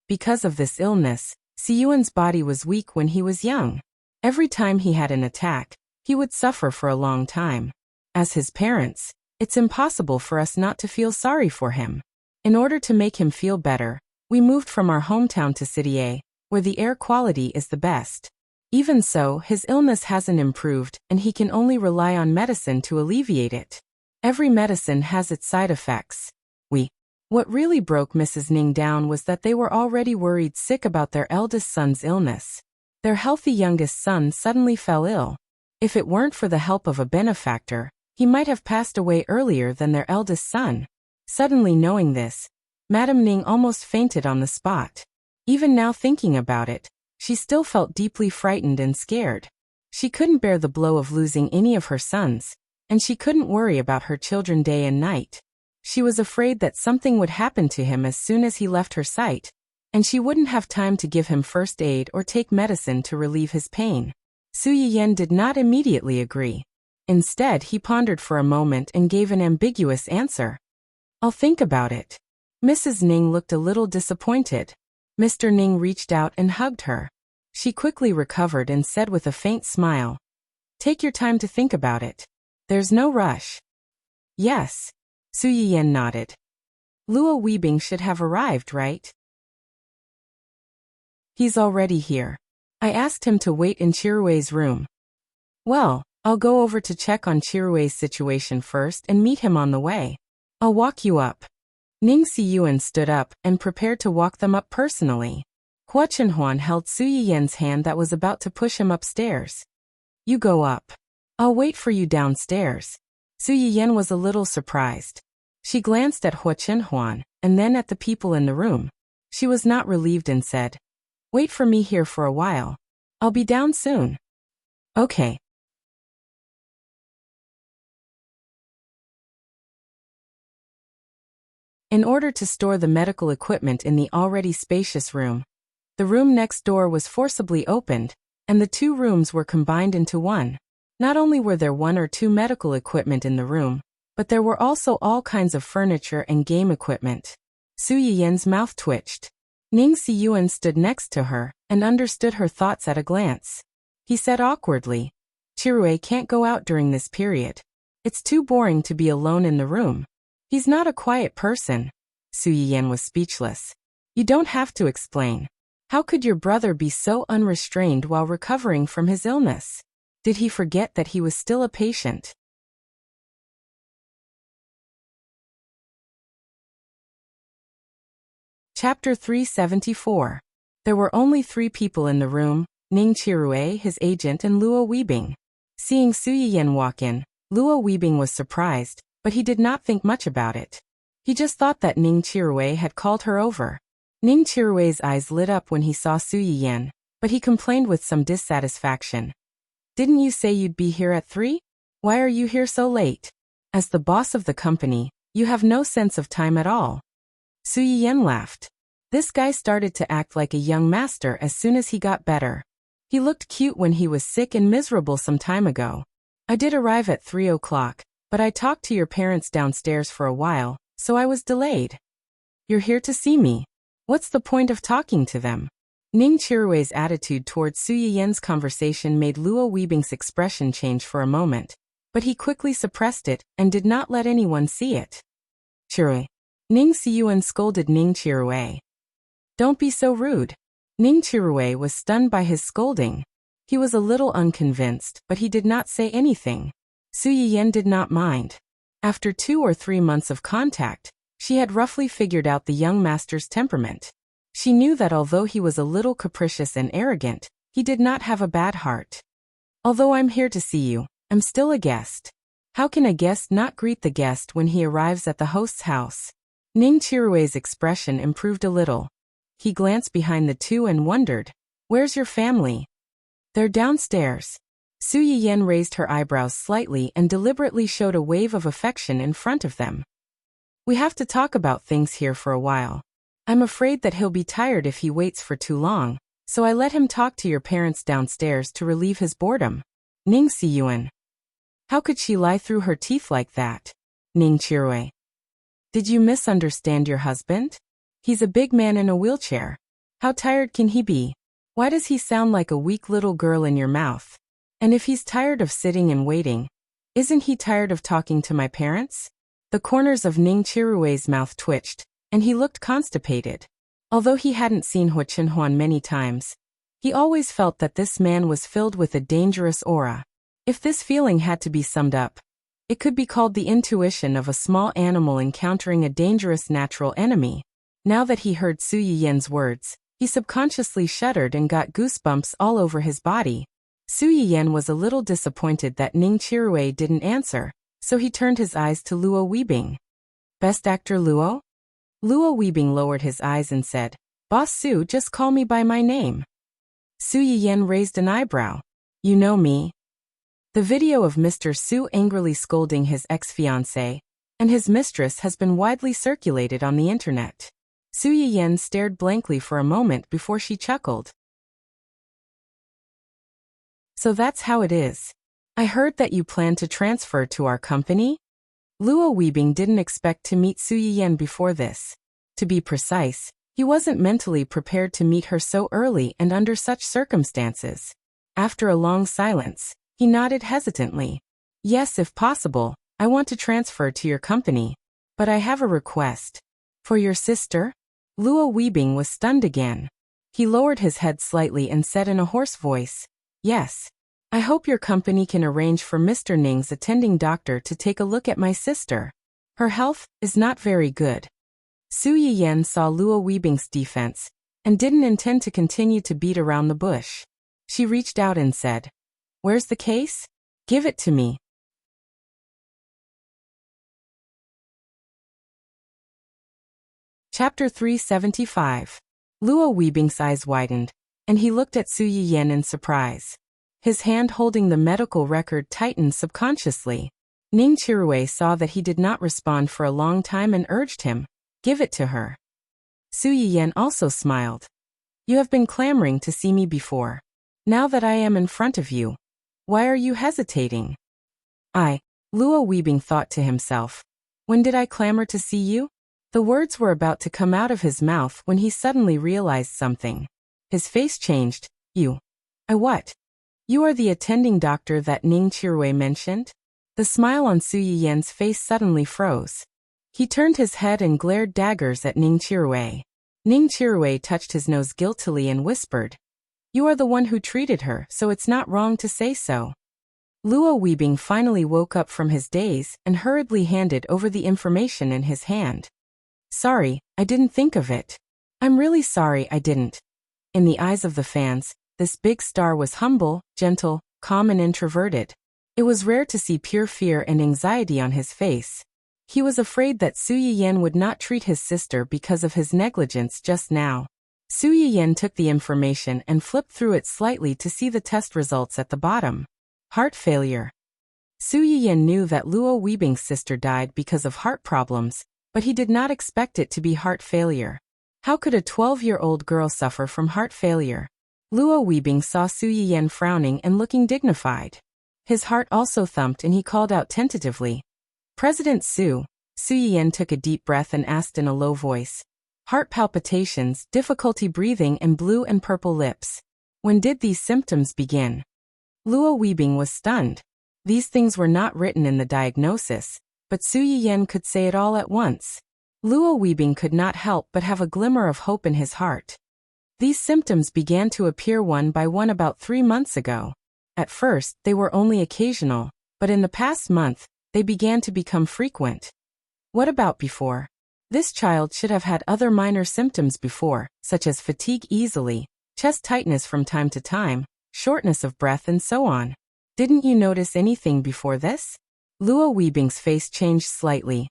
Because of this illness, Siyuan's body was weak when he was young. Every time he had an attack, he would suffer for a long time. As his parents, it's impossible for us not to feel sorry for him. In order to make him feel better, we moved from our hometown to City A, where the air quality is the best. Even so, his illness hasn't improved, and he can only rely on medicine to alleviate it. Every medicine has its side effects. What really broke Mrs. Ning down was that they were already worried sick about their eldest son's illness. Their healthy youngest son suddenly fell ill. If it weren't for the help of a benefactor, he might have passed away earlier than their eldest son. Suddenly knowing this, Madame Ning almost fainted on the spot. Even now thinking about it, she still felt deeply frightened and scared. She couldn't bear the blow of losing any of her sons, and she couldn't worry about her children day and night. She was afraid that something would happen to him as soon as he left her sight, and she wouldn't have time to give him first aid or take medicine to relieve his pain. Su Yiyan did not immediately agree. Instead, he pondered for a moment and gave an ambiguous answer. I'll think about it. Mrs. Ning looked a little disappointed. Mr. Ning reached out and hugged her. She quickly recovered and said with a faint smile, "Take your time to think about it. There's no rush." Yes. Su Yiyan nodded. Luo Weibing should have arrived, right? He's already here. I asked him to wait in Chirue's room. Well, I'll go over to check on Chirue's situation first and meet him on the way. I'll walk you up. Ning Siyuan stood up and prepared to walk them up personally. Hua Chenhuan held Su Yiyan's hand that was about to push him upstairs. You go up. I'll wait for you downstairs. Su Yiyan was a little surprised. She glanced at Hua Chenhuan, and then at the people in the room. She was not relieved and said, "Wait for me here for a while. I'll be down soon." Okay. In order to store the medical equipment in the already spacious room, the room next door was forcibly opened, and the two rooms were combined into one. Not only were there one or two medical equipment in the room, but there were also all kinds of furniture and game equipment. Su Yiyan's mouth twitched. Ning Siyuan stood next to her and understood her thoughts at a glance. He said awkwardly, "Chirue can't go out during this period. It's too boring to be alone in the room. He's not a quiet person." Su Yiyan was speechless. You don't have to explain. How could your brother be so unrestrained while recovering from his illness? Did he forget that he was still a patient? Chapter 374. There were only 3 people in the room, Ning Chirue, his agent, and Luo Weibing. Seeing Su Yiyan walk in, Luo Weibing was surprised, but he did not think much about it. He just thought that Ning Chirue had called her over. Ning Chirue's eyes lit up when he saw Su Yiyan, but he complained with some dissatisfaction. "Didn't you say you'd be here at 3? Why are you here so late? As the boss of the company, you have no sense of time at all." Su Yiyan laughed. This guy started to act like a young master as soon as he got better. He looked cute when he was sick and miserable some time ago. "I did arrive at 3 o'clock, but I talked to your parents downstairs for a while, so I was delayed." "You're here to see me. What's the point of talking to them?" Ning Chirue's attitude towards Su Yiyan's conversation made Luo Weibing's expression change for a moment, but he quickly suppressed it and did not let anyone see it. "Chirue." Ning Siyuan scolded Ning Chirue. "Don't be so rude." Ning Chirue was stunned by his scolding. He was a little unconvinced, but he did not say anything. Su Yiyan did not mind. After 2 or 3 months of contact, She had roughly figured out the young master's temperament. She knew that although he was a little capricious and arrogant, he did not have a bad heart. Although I'm here to see you, I'm still a guest. How can a guest not greet the guest when he arrives at the host's house? Ning Chirue's expression improved a little. He glanced behind the two and wondered, "Where's your family?" "They're downstairs." Su Yiyen raised her eyebrows slightly and deliberately showed a wave of affection in front of them. "We have to talk about things here for a while. I'm afraid that he'll be tired if he waits for too long, so I let him talk to your parents downstairs to relieve his boredom." Ning Siyuan. How could she lie through her teeth like that? Ning Chirue. Did you misunderstand your husband? He's a big man in a wheelchair. How tired can he be? Why does he sound like a weak little girl in your mouth? And if he's tired of sitting and waiting, isn't he tired of talking to my parents? The corners of Ning Chirue's mouth twitched, and he looked constipated. Although he hadn't seen Hu Chenhuan many times, he always felt that this man was filled with a dangerous aura. If this feeling had to be summed up, it could be called the intuition of a small animal encountering a dangerous natural enemy. Now that he heard Su Yiyen's words, he subconsciously shuddered and got goosebumps all over his body. Su Yiyen was a little disappointed that Ning Chirue didn't answer, so he turned his eyes to Luo Weibing. "Best actor Luo?" Luo Weibing lowered his eyes and said, "Boss Su, just call me by my name." Su Yiyen raised an eyebrow. "You know me?" The video of Mr. Su angrily scolding his ex-fiancée and his mistress has been widely circulated on the internet. Su Yiyen stared blankly for a moment before she chuckled. "So that's how it is. I heard that you plan to transfer to our company?" Luo Weibing didn't expect to meet Su Yiyen before this. To be precise, he wasn't mentally prepared to meet her so early and under such circumstances. After a long silence, he nodded hesitantly. "Yes, if possible, I want to transfer to your company. But I have a request." "For your sister?" Luo Weibing was stunned again. He lowered his head slightly and said in a hoarse voice, "Yes. I hope your company can arrange for Mr. Ning's attending doctor to take a look at my sister. Her health is not very good." Su Yiyen saw Luo Weibing's defense and didn't intend to continue to beat around the bush. She reached out and said, "Where's the case? Give it to me." Chapter 375. Luo Weibing's eyes widened, and he looked at Su Yiyen in surprise. His hand holding the medical record tightened subconsciously. Ning Chirue saw that he did not respond for a long time and urged him, "Give it to her." Su Yiyen also smiled. "You have been clamoring to see me before. Now that I am in front of you, why are you hesitating?" Luo Weibing thought to himself, "When did I clamor to see you?" The words were about to come out of his mouth when he suddenly realized something. His face changed. What? You are the attending doctor that Ning Chirue mentioned?" The smile on Su Yiyen's face suddenly froze. He turned his head and glared daggers at Ning Chirue. Ning Chirue touched his nose guiltily and whispered, "You are the one who treated her, so it's not wrong to say so." Luo Weibing finally woke up from his daze and hurriedly handed over the information in his hand. "Sorry, I didn't think of it. I'm really sorry I didn't." In the eyes of the fans, this big star was humble, gentle, calm and introverted. It was rare to see pure fear and anxiety on his face. He was afraid that Su Yiyen would not treat his sister because of his negligence just now. Su Yiyen took the information and flipped through it slightly to see the test results at the bottom. Heart failure. Su Yiyen knew that Luo Weibing's sister died because of heart problems, but he did not expect it to be heart failure. How could a 12-year-old girl suffer from heart failure? Luo Weibing saw Su Yiyen frowning and looking dignified. His heart also thumped and he called out tentatively, "President Su." Su Yiyen took a deep breath and asked in a low voice, "Heart palpitations, difficulty breathing and blue and purple lips. When did these symptoms begin?" Luo Weibing was stunned. These things were not written in the diagnosis, but Su Yiyen could say it all at once. Luo Weibing could not help but have a glimmer of hope in his heart. These symptoms began to appear one by one about 3 months ago. At first, they were only occasional, but in the past month, they began to become frequent. What about before? This child should have had other minor symptoms before, such as fatigue easily, chest tightness from time to time, shortness of breath and so on. Didn't you notice anything before this? Luo Weibing's face changed slightly,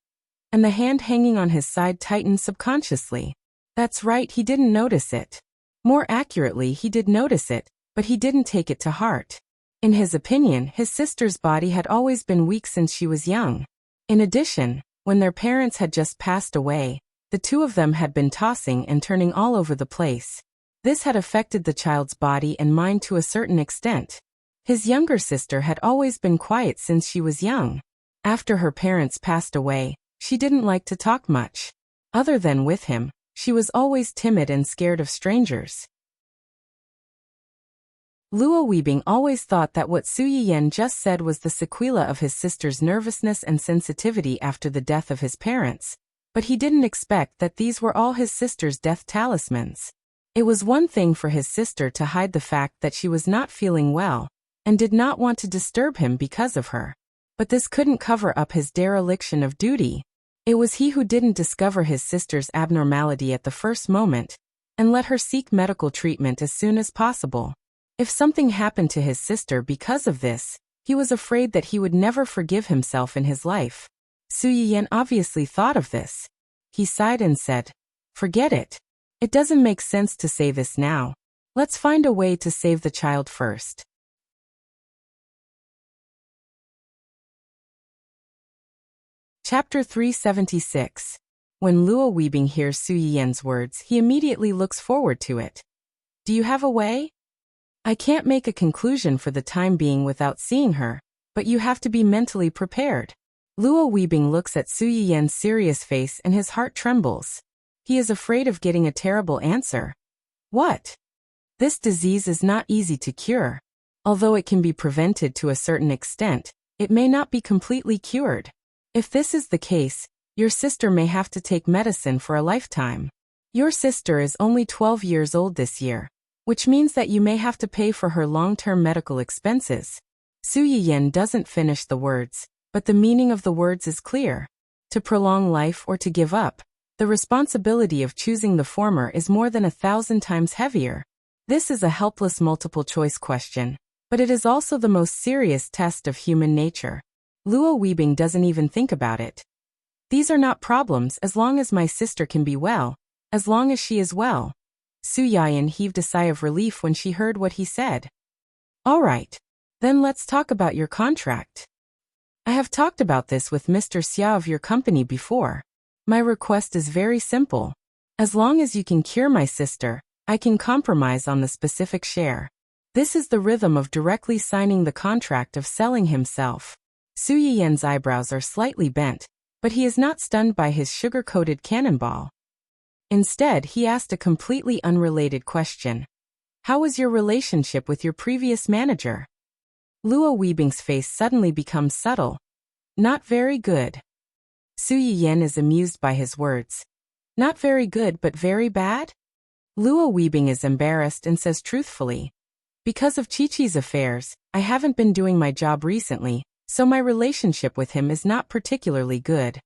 and the hand hanging on his side tightened subconsciously. That's right, he didn't notice it. More accurately, he did notice it, but he didn't take it to heart. In his opinion, his sister's body had always been weak since she was young. In addition, when their parents had just passed away, the two of them had been tossing and turning all over the place. This had affected the child's body and mind to a certain extent. His younger sister had always been quiet since she was young. After her parents passed away, she didn't like to talk much. Other than with him, she was always timid and scared of strangers. Luo Weibing always thought that what Su Yiyan just said was the sequela of his sister's nervousness and sensitivity after the death of his parents, but he didn't expect that these were all his sister's death talismans. It was one thing for his sister to hide the fact that she was not feeling well, and did not want to disturb him because of her. But this couldn't cover up his dereliction of duty. It was he who didn't discover his sister's abnormality at the first moment, and let her seek medical treatment as soon as possible. If something happened to his sister because of this, he was afraid that he would never forgive himself in his life. Su Yiyan obviously thought of this. He sighed and said, "Forget it. It doesn't make sense to say this now. Let's find a way to save the child first." Chapter 376. When Luo Weibing hears Su Yiyan's words, he immediately looks forward to it. "Do you have a way? I can't make a conclusion for the time being without seeing her, but you have to be mentally prepared." Luo Weibing looks at Su Yiyan's serious face and his heart trembles. He is afraid of getting a terrible answer. What? This disease is not easy to cure. Although it can be prevented to a certain extent, it may not be completely cured. If this is the case, your sister may have to take medicine for a lifetime. Your sister is only 12 years old this year, which means that you may have to pay for her long-term medical expenses. Su Yiyan doesn't finish the words, but the meaning of the words is clear. To prolong life or to give up, the responsibility of choosing the former is more than 1,000 times heavier. This is a helpless multiple-choice question, but it is also the most serious test of human nature. Luo Weibing doesn't even think about it. These are not problems as long as my sister can be well, as long as she is well. Su Yiyan heaved a sigh of relief when she heard what he said. "All right. Then let's talk about your contract. I have talked about this with Mr. Xia of your company before. My request is very simple. As long as you can cure my sister, I can compromise on the specific share. This is the rhythm of directly signing the contract of selling himself." Su Yiyan's eyebrows are slightly bent, but he is not stunned by his sugar-coated cannonball. Instead, he asked a completely unrelated question. "How was your relationship with your previous manager?" Luo Weibing's face suddenly becomes subtle. "Not very good." Su Yiyan is amused by his words. "Not very good but very bad?" Luo Weibing is embarrassed and says truthfully, "Because of Chi-Chi's affairs, I haven't been doing my job recently, so my relationship with him is not particularly good."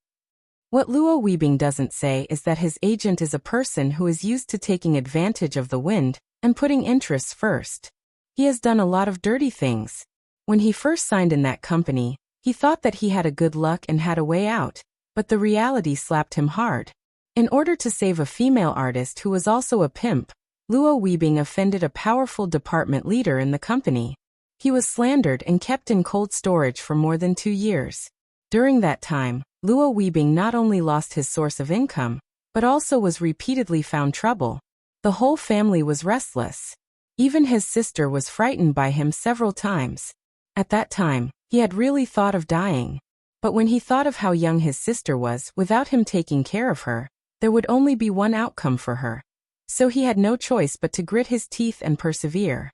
What Luo Weibing doesn't say is that his agent is a person who is used to taking advantage of the wind and putting interests first. He has done a lot of dirty things. When he first signed in that company, he thought that he had a good luck and had a way out, but the reality slapped him hard. In order to save a female artist who was also a pimp, Luo Weibing offended a powerful department leader in the company. He was slandered and kept in cold storage for more than 2 years. During that time, Luo Weibing not only lost his source of income, but also was repeatedly found trouble. The whole family was restless. Even his sister was frightened by him several times. At that time, he had really thought of dying. But when he thought of how young his sister was without him taking care of her, there would only be one outcome for her. So he had no choice but to grit his teeth and persevere.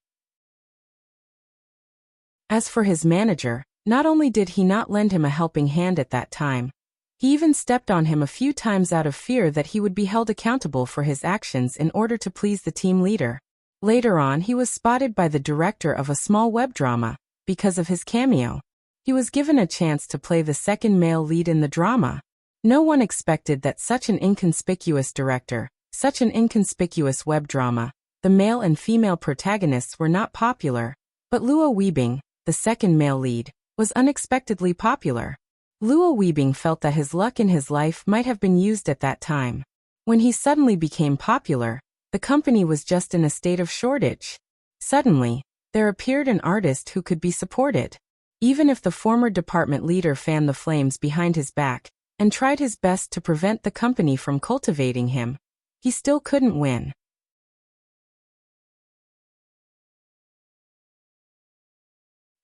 As for his manager, not only did he not lend him a helping hand at that time, he even stepped on him a few times out of fear that he would be held accountable for his actions in order to please the team leader. Later on, he was spotted by the director of a small web drama. Because of his cameo, he was given a chance to play the second male lead in the drama. No one expected that such an inconspicuous director, such an inconspicuous web drama, the male and female protagonists were not popular, but Luo Weibing, the second male lead, was unexpectedly popular. Luo Weibing felt that his luck in his life might have been used at that time. When he suddenly became popular, the company was just in a state of shortage. Suddenly, there appeared an artist who could be supported. Even if the former department leader fanned the flames behind his back and tried his best to prevent the company from cultivating him, he still couldn't win.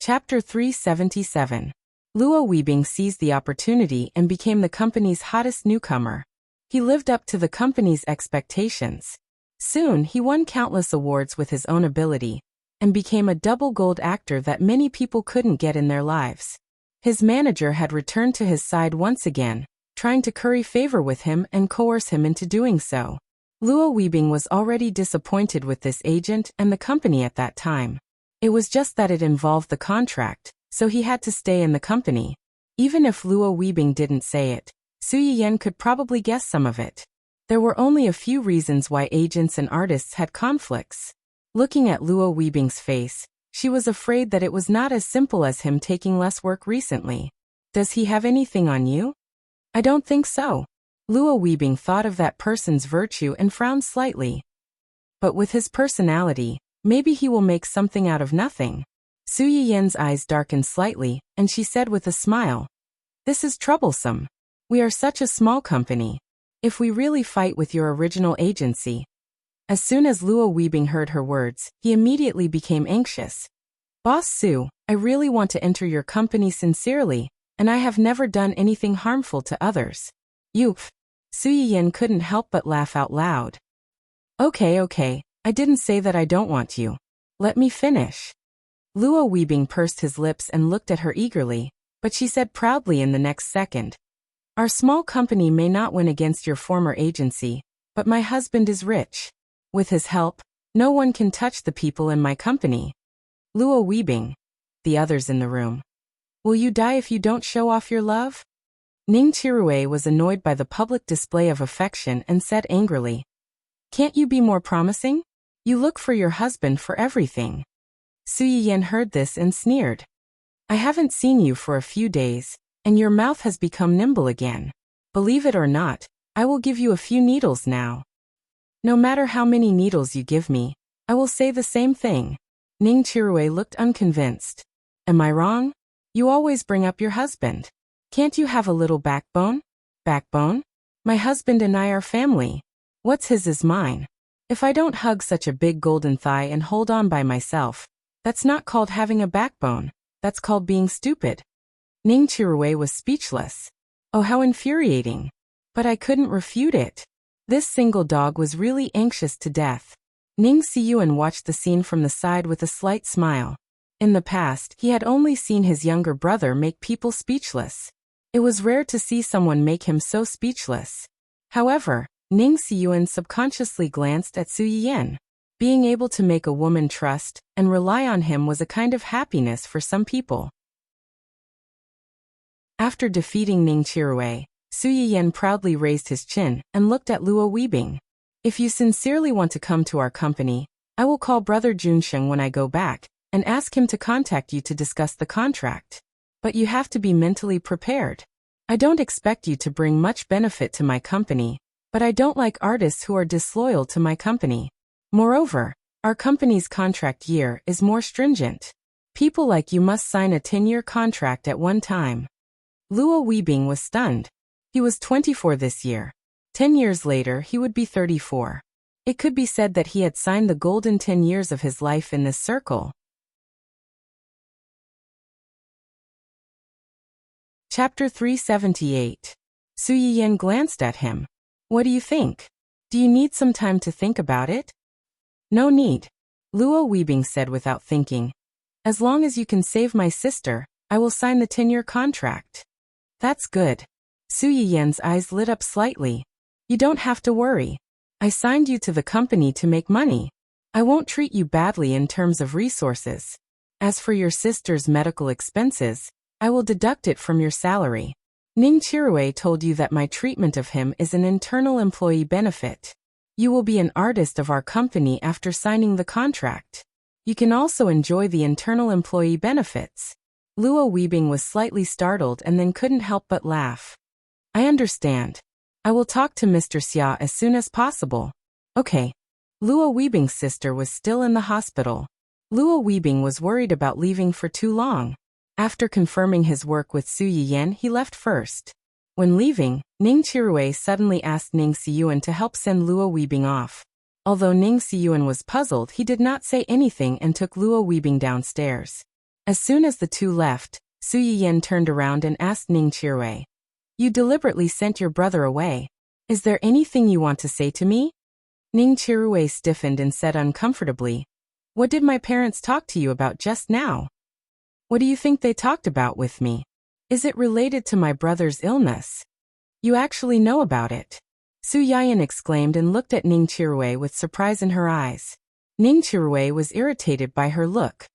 Chapter 377. Luo Weibing seized the opportunity and became the company's hottest newcomer. He lived up to the company's expectations. Soon, he won countless awards with his own ability and became a double gold actor that many people couldn't get in their lives. His manager had returned to his side once again, trying to curry favor with him and coerce him into doing so. Luo Weibing was already disappointed with this agent and the company at that time. It was just that it involved the contract, so he had to stay in the company. Even if Luo Weibing didn't say it, Su Yiyan could probably guess some of it. There were only a few reasons why agents and artists had conflicts. Looking at Luo Weibing's face, she was afraid that it was not as simple as him taking less work recently. Does he have anything on you? I don't think so. Luo Weibing thought of that person's virtue and frowned slightly. But with his personality, maybe he will make something out of nothing. Su Yiyan's eyes darkened slightly, and she said with a smile, "This is troublesome. We are such a small company. If we really fight with your original agency." As soon as Luo Weibing heard her words, he immediately became anxious. "Boss Su, I really want to enter your company sincerely, and I have never done anything harmful to others." "You've..." Su Yiyan couldn't help but laugh out loud. Okay, I didn't say that I don't want you. Let me finish." Luo Weibing pursed his lips and looked at her eagerly, but she said proudly in the next second, "Our small company may not win against your former agency, but my husband is rich. With his help, no one can touch the people in my company." Luo Weibing. The others in the room. "Will you die if you don't show off your love?" Ning Chirue was annoyed by the public display of affection and said angrily, "Can't you be more promising? You look for your husband for everything." Su Yiyan heard this and sneered. "I haven't seen you for a few days, and your mouth has become nimble again. Believe it or not, I will give you a few needles now." "No matter how many needles you give me, I will say the same thing." Ning Chirue looked unconvinced. "Am I wrong? You always bring up your husband. Can't you have a little backbone?" "Backbone? My husband and I are family. What's his is mine. If I don't hug such a big golden thigh and hold on by myself, that's not called having a backbone, that's called being stupid." Ning Chirue was speechless. Oh, how infuriating. But I couldn't refute it. This single dog was really anxious to death. Ning Siyuan watched the scene from the side with a slight smile. In the past, he had only seen his younger brother make people speechless. It was rare to see someone make him so speechless. However, Ning Siyuan subconsciously glanced at Su Yiyan. Being able to make a woman trust and rely on him was a kind of happiness for some people. After defeating Ning Chirue, Su Yiyan proudly raised his chin and looked at Luo Weibing. "If you sincerely want to come to our company, I will call Brother Junsheng when I go back and ask him to contact you to discuss the contract. But you have to be mentally prepared. I don't expect you to bring much benefit to my company, but I don't like artists who are disloyal to my company. Moreover, our company's contract year is more stringent. People like you must sign a 10-year contract at one time." Luo Weibing was stunned. He was 24 this year. 10 years later, he would be 34. It could be said that he had signed the golden 10 years of his life in this circle. Chapter 378. Su Yiyan glanced at him. "What do you think? Do you need some time to think about it?" "No need," Luo Weibing said without thinking. "As long as you can save my sister, I will sign the 10-year contract." "That's good." Su Yiyan's eyes lit up slightly. "You don't have to worry. I signed you to the company to make money. I won't treat you badly in terms of resources. As for your sister's medical expenses, I will deduct it from your salary." Ning Chirue told you that my treatment of him is an internal employee benefit. You will be an artist of our company after signing the contract. You can also enjoy the internal employee benefits. Luo Weibing was slightly startled and then couldn't help but laugh. I understand. I will talk to Mr. Xia as soon as possible. Okay. Luo Weibing's sister was still in the hospital. Luo Weibing was worried about leaving for too long. After confirming his work with Su Yiyan, he left first. When leaving, Ning Chirue suddenly asked Ning Siyuan to help send Luo Weibing off. Although Ning Siyuan was puzzled, he did not say anything and took Luo Weibing downstairs. As soon as the two left, Su Yiyan turned around and asked Ning Chirue, "You deliberately sent your brother away. Is there anything you want to say to me?" Ning Chirue stiffened and said uncomfortably, "What did my parents talk to you about just now? What do you think they talked about with me? Is it related to my brother's illness? You actually know about it?" Su Yiyan exclaimed and looked at Ning Chirue with surprise in her eyes. Ning Chirue was irritated by her look.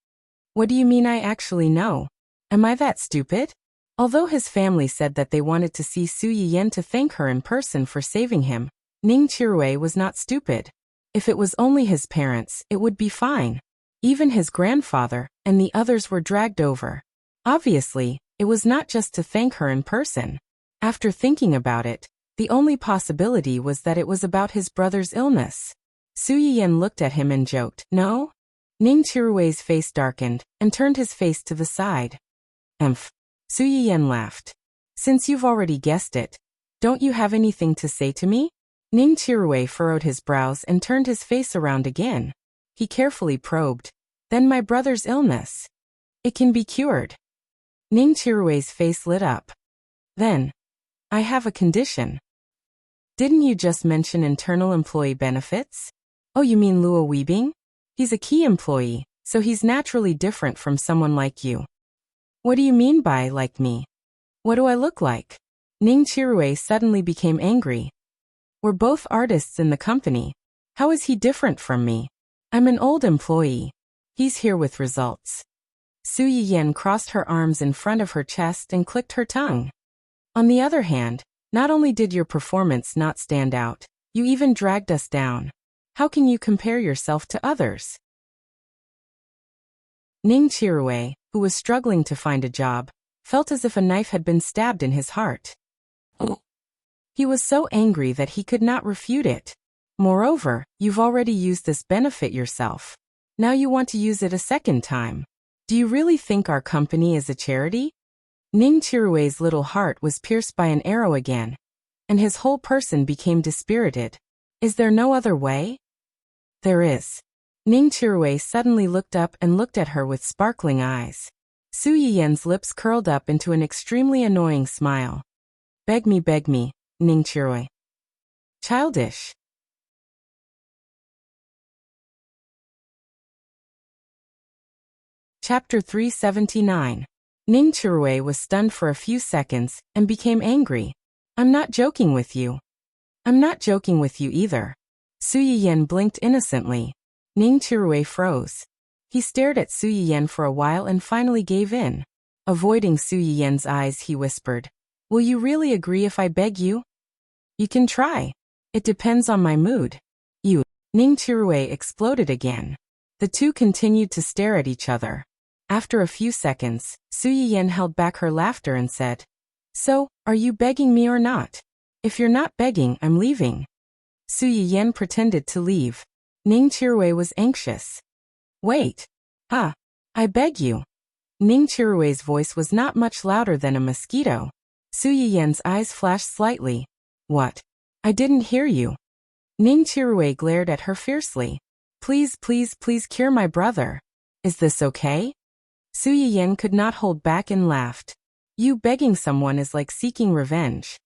"What do you mean I actually know? Am I that stupid?" Although his family said that they wanted to see Su Yiyan to thank her in person for saving him, Ning Chirue was not stupid. If it was only his parents, it would be fine. Even his grandfather and the others were dragged over. Obviously, it was not just to thank her in person. After thinking about it, the only possibility was that it was about his brother's illness. Su Yiyan looked at him and joked, "No?" Ning Chirue's face darkened and turned his face to the side. "Emph." Su Yiyan laughed. "Since you've already guessed it, don't you have anything to say to me?" Ning Chirue furrowed his brows and turned his face around again. He carefully probed. "Then my brother's illness. It can be cured." Ning Chirue's face lit up. "Then, I have a condition." "Didn't you just mention internal employee benefits? Oh, you mean Luo Weibing? He's a key employee, so he's naturally different from someone like you." "What do you mean by like me? What do I look like?" Ning Chirue suddenly became angry. "We're both artists in the company. How is he different from me? I'm an old employee. He's here with results." Su Yiyan crossed her arms in front of her chest and clicked her tongue. "On the other hand, not only did your performance not stand out, you even dragged us down. How can you compare yourself to others?" Ning Chirue, who was struggling to find a job, felt as if a knife had been stabbed in his heart. He was so angry that he could not refute it. Moreover, you've already used this benefit yourself. Now you want to use it a second time. Do you really think our company is a charity? Ning Chirue's little heart was pierced by an arrow again, and his whole person became dispirited. Is there no other way? There is. Ning Chirue suddenly looked up and looked at her with sparkling eyes. Su Yiyan's lips curled up into an extremely annoying smile. Beg me, Ning Chirue. Childish. Chapter 379. Ning Chirue was stunned for a few seconds and became angry. "I'm not joking with you." "I'm not joking with you either." Su Yiyan blinked innocently. Ning Chirue froze. He stared at Su Yiyan for a while and finally gave in. Avoiding Su Yiyan's eyes, he whispered, "Will you really agree if I beg you?" "You can try. It depends on my mood." "You." Ning Chirue exploded again. The two continued to stare at each other. After a few seconds, Su Yiyan held back her laughter and said, "So, are you begging me or not? If you're not begging, I'm leaving." Su Yiyan pretended to leave. Ning Chirue was anxious. "Wait. I beg you." Ning Chirue's voice was not much louder than a mosquito. Su Yiyan's eyes flashed slightly. "What? I didn't hear you." Ning Chirue glared at her fiercely. Please cure my brother. Is this okay?" Su Yiyan could not hold back and laughed. "You begging someone is like seeking revenge.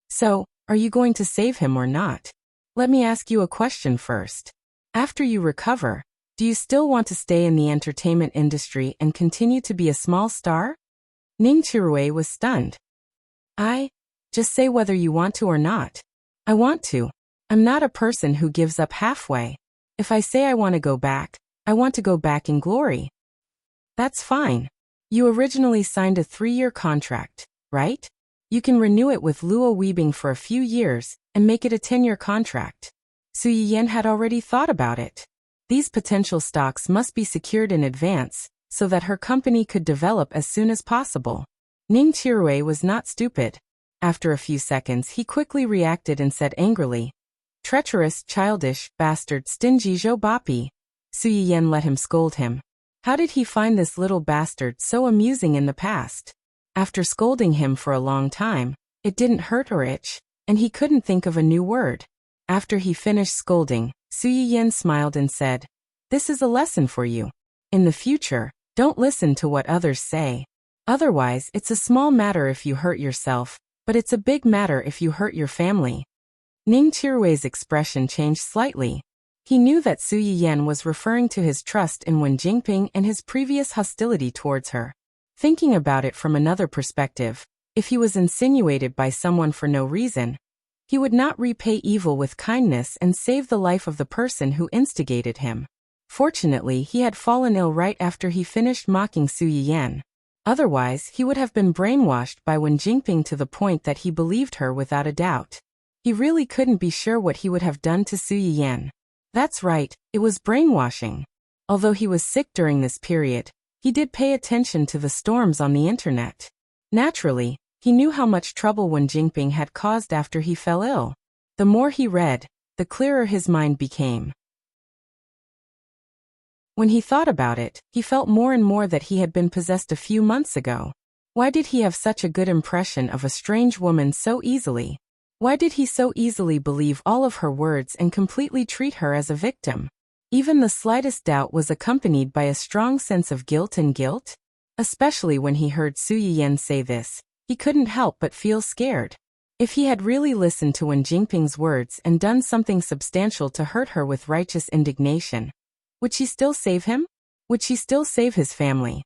So, are you going to save him or not? Let me ask you a question first. After you recover, do you still want to stay in the entertainment industry and continue to be a small star?" Ning Chirue was stunned. Just say whether you want to or not." "I want to. I'm not a person who gives up halfway. If I say I want to go back, I want to go back in glory." "That's fine. You originally signed a 3-year contract, right? You can renew it with Luo Weebing for a few years and make it a 10-year contract. Su Yiyan had already thought about it. These potential stocks must be secured in advance so that her company could develop as soon as possible. Ning Qiruwei was not stupid. After a few seconds, he quickly reacted and said angrily, "Treacherous, childish, bastard, stingy Zhou Bapi." Su Yiyan let him scold him. How did he find this little bastard so amusing in the past? After scolding him for a long time, it didn't hurt or itch, and he couldn't think of a new word. After he finished scolding, Su Yiyan smiled and said, "This is a lesson for you. In the future, don't listen to what others say. Otherwise, it's a small matter if you hurt yourself, but it's a big matter if you hurt your family." Ning Qiruwei's expression changed slightly. He knew that Su Yiyan was referring to his trust in Wen Jingping and his previous hostility towards her. Thinking about it from another perspective, if he was insinuated by someone for no reason, he would not repay evil with kindness and save the life of the person who instigated him. Fortunately, he had fallen ill right after he finished mocking Su Yiyan. Otherwise, he would have been brainwashed by Wen Jingping to the point that he believed her without a doubt. He really couldn't be sure what he would have done to Su Yiyan. That's right, it was brainwashing. Although he was sick during this period, he did pay attention to the storms on the internet. Naturally, he knew how much trouble Wen Jingping had caused after he fell ill. The more he read, the clearer his mind became. When he thought about it, he felt more and more that he had been possessed a few months ago. Why did he have such a good impression of a strange woman so easily? Why did he so easily believe all of her words and completely treat her as a victim? Even the slightest doubt was accompanied by a strong sense of guilt and guilt. Especially when he heard Su Yiyan say this, he couldn't help but feel scared. If he had really listened to Wen Jingping's words and done something substantial to hurt her with righteous indignation, would she still save him? Would she still save his family?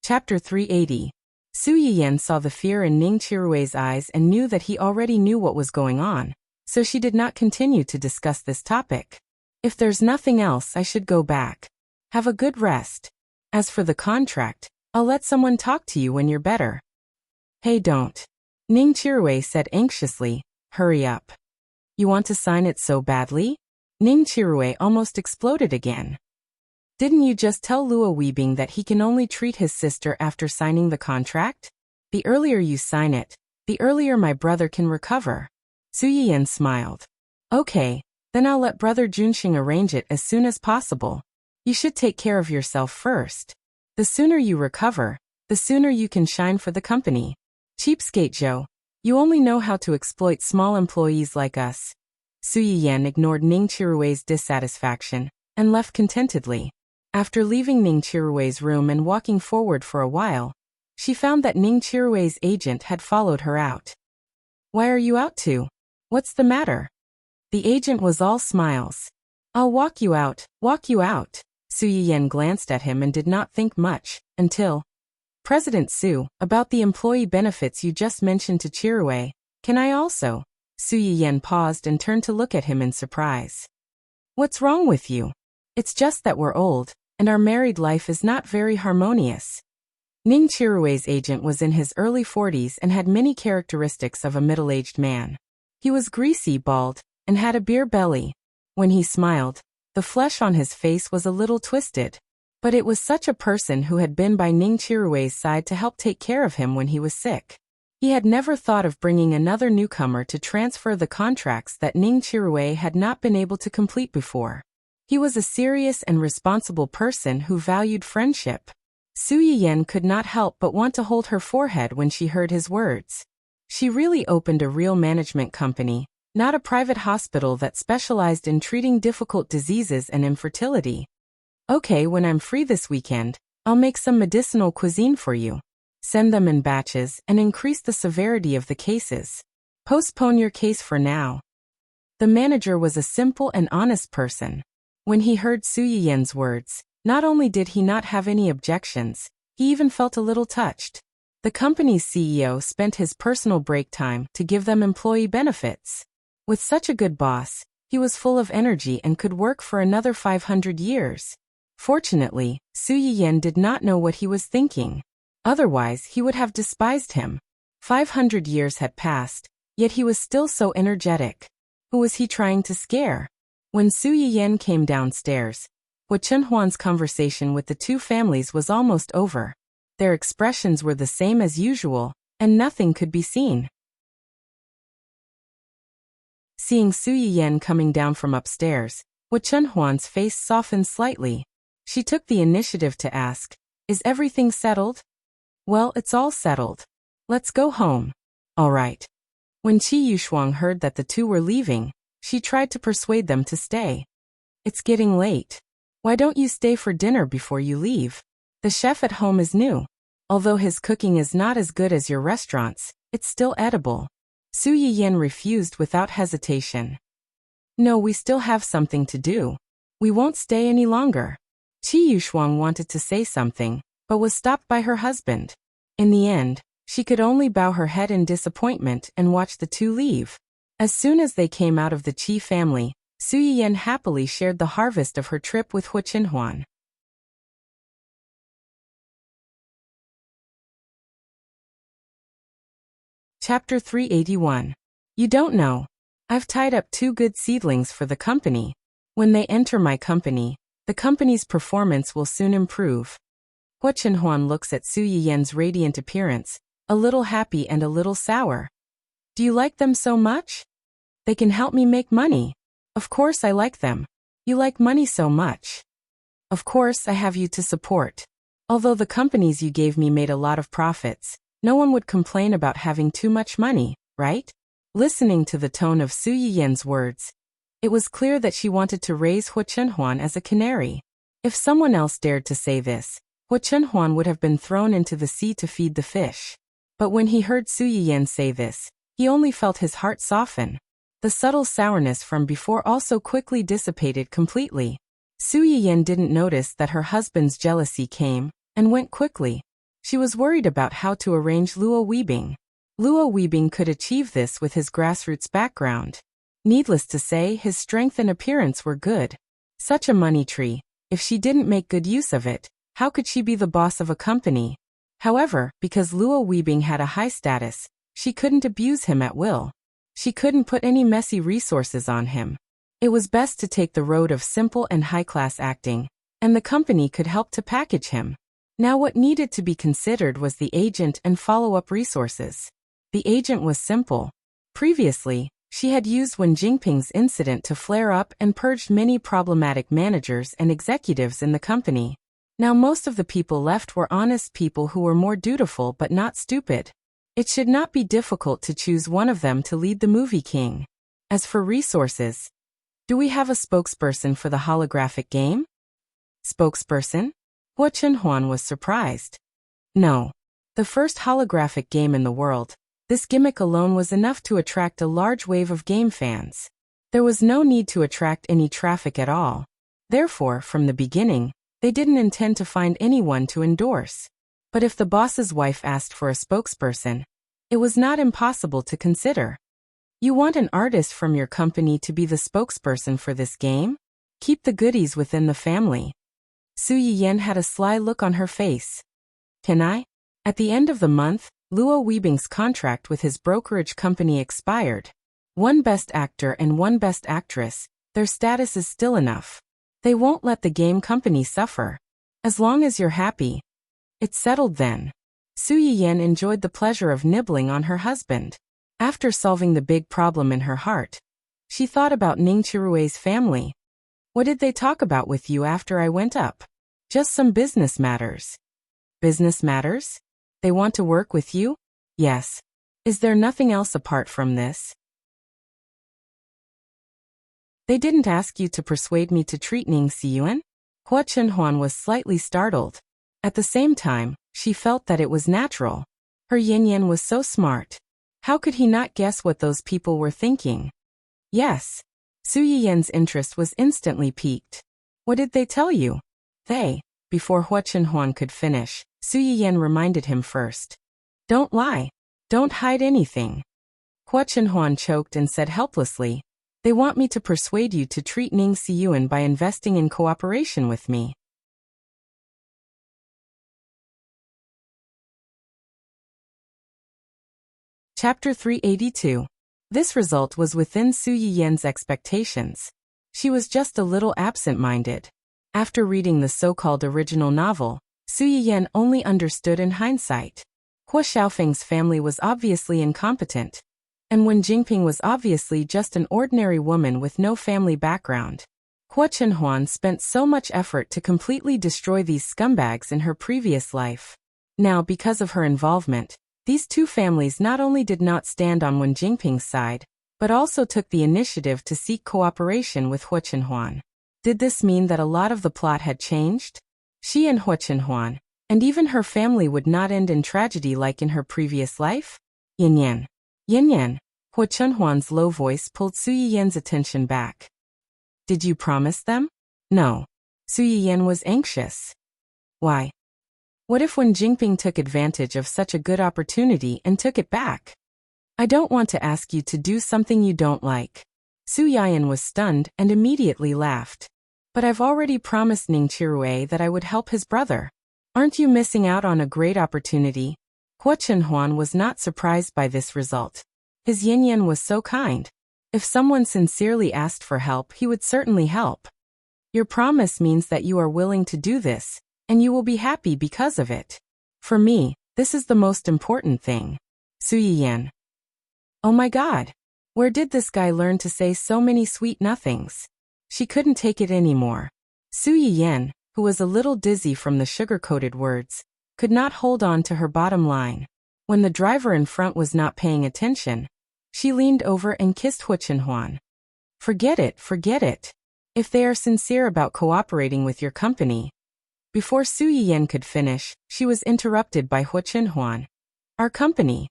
Chapter 380. Su Yiyan saw the fear in Ning Qiruwei's eyes and knew that he already knew what was going on, so she did not continue to discuss this topic. "If there's nothing else, I should go back. Have a good rest. As for the contract, I'll let someone talk to you when you're better." "Hey, don't." Ning Qiruwei said anxiously, "Hurry up. You want to sign it so badly?" Ning Qiruwei almost exploded again. "Didn't you just tell Luo Weebing that he can only treat his sister after signing the contract? The earlier you sign it, the earlier my brother can recover." Su Yiyan smiled. "Okay, then I'll let Brother Junxing arrange it as soon as possible. You should take care of yourself first. The sooner you recover, the sooner you can shine for the company. Cheapskate Joe, you only know how to exploit small employees like us." Su Yiyan ignored Ning Qiruwei's dissatisfaction and left contentedly. After leaving Ning Qiruwei's room and walking forward for a while, she found that Ning Qiruwei's agent had followed her out. "Why are you out to? What's the matter?" The agent was all smiles. "I'll walk you out, walk you out." Su Yiyan glanced at him and did not think much, until, "President Su, about the employee benefits you just mentioned to Qiruwei, can I also?" Su Yiyan paused and turned to look at him in surprise. "What's wrong with you? It's just that we're old, and our married life is not very harmonious." Ning Qiruwei's agent was in his early 40s and had many characteristics of a middle-aged man. He was greasy, bald, and had a beer belly. When he smiled, the flesh on his face was a little twisted. But it was such a person who had been by Ning Qiruwei's side to help take care of him when he was sick. He had never thought of bringing another newcomer to transfer the contracts that Ning Qiruwei had not been able to complete before. He was a serious and responsible person who valued friendship. Su Yiyan could not help but want to hold her forehead when she heard his words. She really opened a real management company, not a private hospital that specialized in treating difficult diseases and infertility. "Okay, when I'm free this weekend, I'll make some medicinal cuisine for you. Send them in batches and increase the severity of the cases. Postpone your case for now." The manager was a simple and honest person. When he heard Su Yiyan's words, not only did he not have any objections, he even felt a little touched. The company's CEO spent his personal break time to give them employee benefits. With such a good boss, he was full of energy and could work for another 500 years. Fortunately, Su Yiyan did not know what he was thinking. Otherwise, he would have despised him. 500 years had passed, yet he was still so energetic. Who was he trying to scare? When Su Yiyan came downstairs, Hua Chunhuan's conversation with the two families was almost over. Their expressions were the same as usual, and nothing could be seen. Seeing Su Yiyan coming down from upstairs, Hua Chunhuan's face softened slightly. She took the initiative to ask, "Is everything settled?" "Well, it's all settled. Let's go home." "All right." When Qi Yushuang heard that the two were leaving, she tried to persuade them to stay. "It's getting late. Why don't you stay for dinner before you leave? The chef at home is new. Although his cooking is not as good as your restaurant's, it's still edible." Su Yiyan refused without hesitation. "No, we still have something to do. We won't stay any longer." Qi Yushuang wanted to say something, but was stopped by her husband. In the end, she could only bow her head in disappointment and watch the two leave. As soon as they came out of the Qi family, Su Yiyan happily shared the harvest of her trip with Hua Chunhuan. Chapter 381. You don't know. I've tied up 2 good seedlings for the company. When they enter my company, the company's performance will soon improve. Hua Chunhuan looks at Su Yiyan's radiant appearance, a little happy and a little sour. "Do you like them so much? They can help me make money." "Of course I like them. You like money so much." "Of course I have you to support. Although the companies you gave me made a lot of profits, no one would complain about having too much money, right?" Listening to the tone of Su Yiyan's words, it was clear that she wanted to raise Hua Chunhuan as a canary. If someone else dared to say this, Hua Chunhuan would have been thrown into the sea to feed the fish. But when he heard Su Yiyan say this, he only felt his heart soften. The subtle sourness from before also quickly dissipated completely. Su Yiyan didn't notice that her husband's jealousy came and went quickly. She was worried about how to arrange Luo Weibing. Luo Weibing could achieve this with his grassroots background. Needless to say, his strength and appearance were good. Such a money tree, if she didn't make good use of it, how could she be the boss of a company? However, because Luo Weibing had a high status, she couldn't abuse him at will. She couldn't put any messy resources on him. It was best to take the road of simple and high-class acting, and the company could help to package him. Now what needed to be considered was the agent and follow-up resources. The agent was simple. Previously, she had used Wen Jingping's incident to flare up and purged many problematic managers and executives in the company. Now most of the people left were honest people who were more dutiful but not stupid. It should not be difficult to choose one of them to lead the movie king. As for resources, do we have a spokesperson for the holographic game? Spokesperson? Hua Chunhuan was surprised. No. The first holographic game in the world, this gimmick alone was enough to attract a large wave of game fans. There was no need to attract any traffic at all. Therefore, from the beginning, they didn't intend to find anyone to endorse. But if the boss's wife asked for a spokesperson, it was not impossible to consider. You want an artist from your company to be the spokesperson for this game? Keep the goodies within the family. Su Yiyan had a sly look on her face. Can I? At the end of the month, Luo Weibing's contract with his brokerage company expired. 1 best actor and 1 best actress, their status is still enough. They won't let the game company suffer. As long as you're happy. It's settled then. Su Yiyan enjoyed the pleasure of nibbling on her husband. After solving the big problem in her heart, she thought about Ning Chirue's family. What did they talk about with you after I went up? Just some business matters. Business matters? They want to work with you? Yes. Is there nothing else apart from this? They didn't ask you to persuade me to treat Ning Xiyuan? Hua Chunhuan was slightly startled. At the same time, she felt that it was natural. Her yin-yan was so smart. How could he not guess what those people were thinking? Yes. Su Yiyan's interest was instantly piqued. What did they tell you? Before Hua Chunhuan could finish, Su Yiyan reminded him first. Don't lie. Don't hide anything. Hua Chunhuan choked and said helplessly, they want me to persuade you to treat Ning Xiyuan by investing in cooperation with me. Chapter 382. This result was within Su Yiyan's expectations. She was just a little absent-minded. After reading the so-called original novel, Su Yiyan only understood in hindsight. Hua Xiaofeng's family was obviously incompetent, and Wen Jingping was obviously just an ordinary woman with no family background. Hua Chenhuan spent so much effort to completely destroy these scumbags in her previous life. Now, because of her involvement, these two families not only did not stand on Wen Jingping's side, but also took the initiative to seek cooperation with Hua Chenhuan. Did this mean that a lot of the plot had changed? She and Hua Chenhuan, and even her family, would not end in tragedy like in her previous life? Yin Yan. Yin Yan. Hua Chenhuan's low voice pulled Su Yiyan's attention back. Did you promise them? No. Su Yiyan was anxious. Why? What if Wen Jingping took advantage of such a good opportunity and took it back? I don't want to ask you to do something you don't like. Su Yiyan was stunned and immediately laughed. But I've already promised Ning Chirue that I would help his brother. Aren't you missing out on a great opportunity? Hua Chenhuan was not surprised by this result. His Yin Yan was so kind. If someone sincerely asked for help, he would certainly help. Your promise means that you are willing to do this, and you will be happy because of it. For me, this is the most important thing. Su Yiyan. Oh my God! Where did this guy learn to say so many sweet nothings? She couldn't take it anymore. Su Yiyan, who was a little dizzy from the sugar-coated words, could not hold on to her bottom line. When the driver in front was not paying attention, she leaned over and kissed Hua Chenhuan. Forget it, forget it. If they are sincere about cooperating with your company. Before Su Yiyan could finish, she was interrupted by Hua Chenhuan. Our company?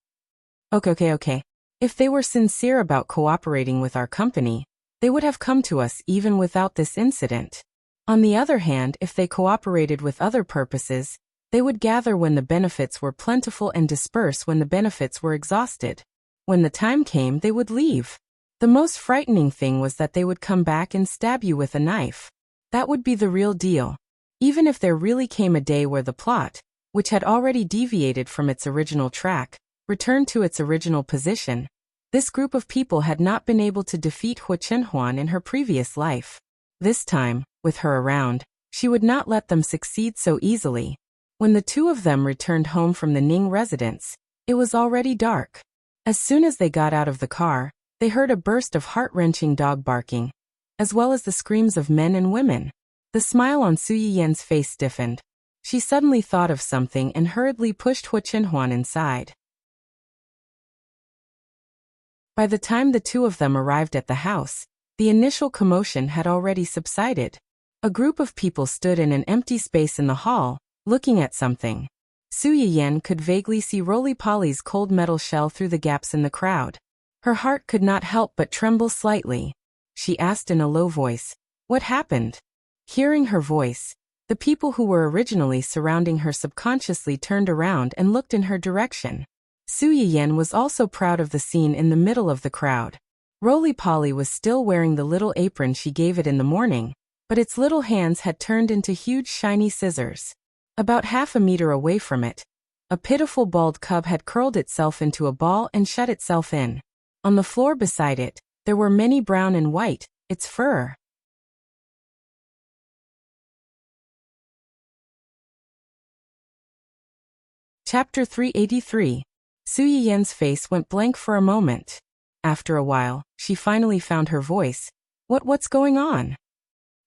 Okay. If they were sincere about cooperating with our company, they would have come to us even without this incident. On the other hand, if they cooperated with other purposes, they would gather when the benefits were plentiful and disperse when the benefits were exhausted. When the time came, they would leave. The most frightening thing was that they would come back and stab you with a knife. That would be the real deal. Even if there really came a day where the plot, which had already deviated from its original track, returned to its original position, this group of people had not been able to defeat Hua Chenhuan in her previous life. This time, with her around, she would not let them succeed so easily. When the two of them returned home from the Ning residence, it was already dark. As soon as they got out of the car, they heard a burst of heart-wrenching dog barking, as well as the screams of men and women. The smile on Su Yiyan's face stiffened. She suddenly thought of something and hurriedly pushed Hua Chenhuan inside. By the time the two of them arrived at the house, the initial commotion had already subsided. A group of people stood in an empty space in the hall, looking at something. Su Yiyan could vaguely see Roly-Poly's cold metal shell through the gaps in the crowd. Her heart could not help but tremble slightly. She asked in a low voice, "What happened?" Hearing her voice, the people who were originally surrounding her subconsciously turned around and looked in her direction. Su Yiyan was also proud of the scene in the middle of the crowd. Roly-Poly was still wearing the little apron she gave it in the morning, but its little hands had turned into huge shiny scissors. About half a meter away from it, a pitiful bald cub had curled itself into a ball and shut itself in. On the floor beside it, there were many brown and white, its fur. Chapter 383. Su Yiyan's face went blank for a moment. After a while, she finally found her voice. What's going on?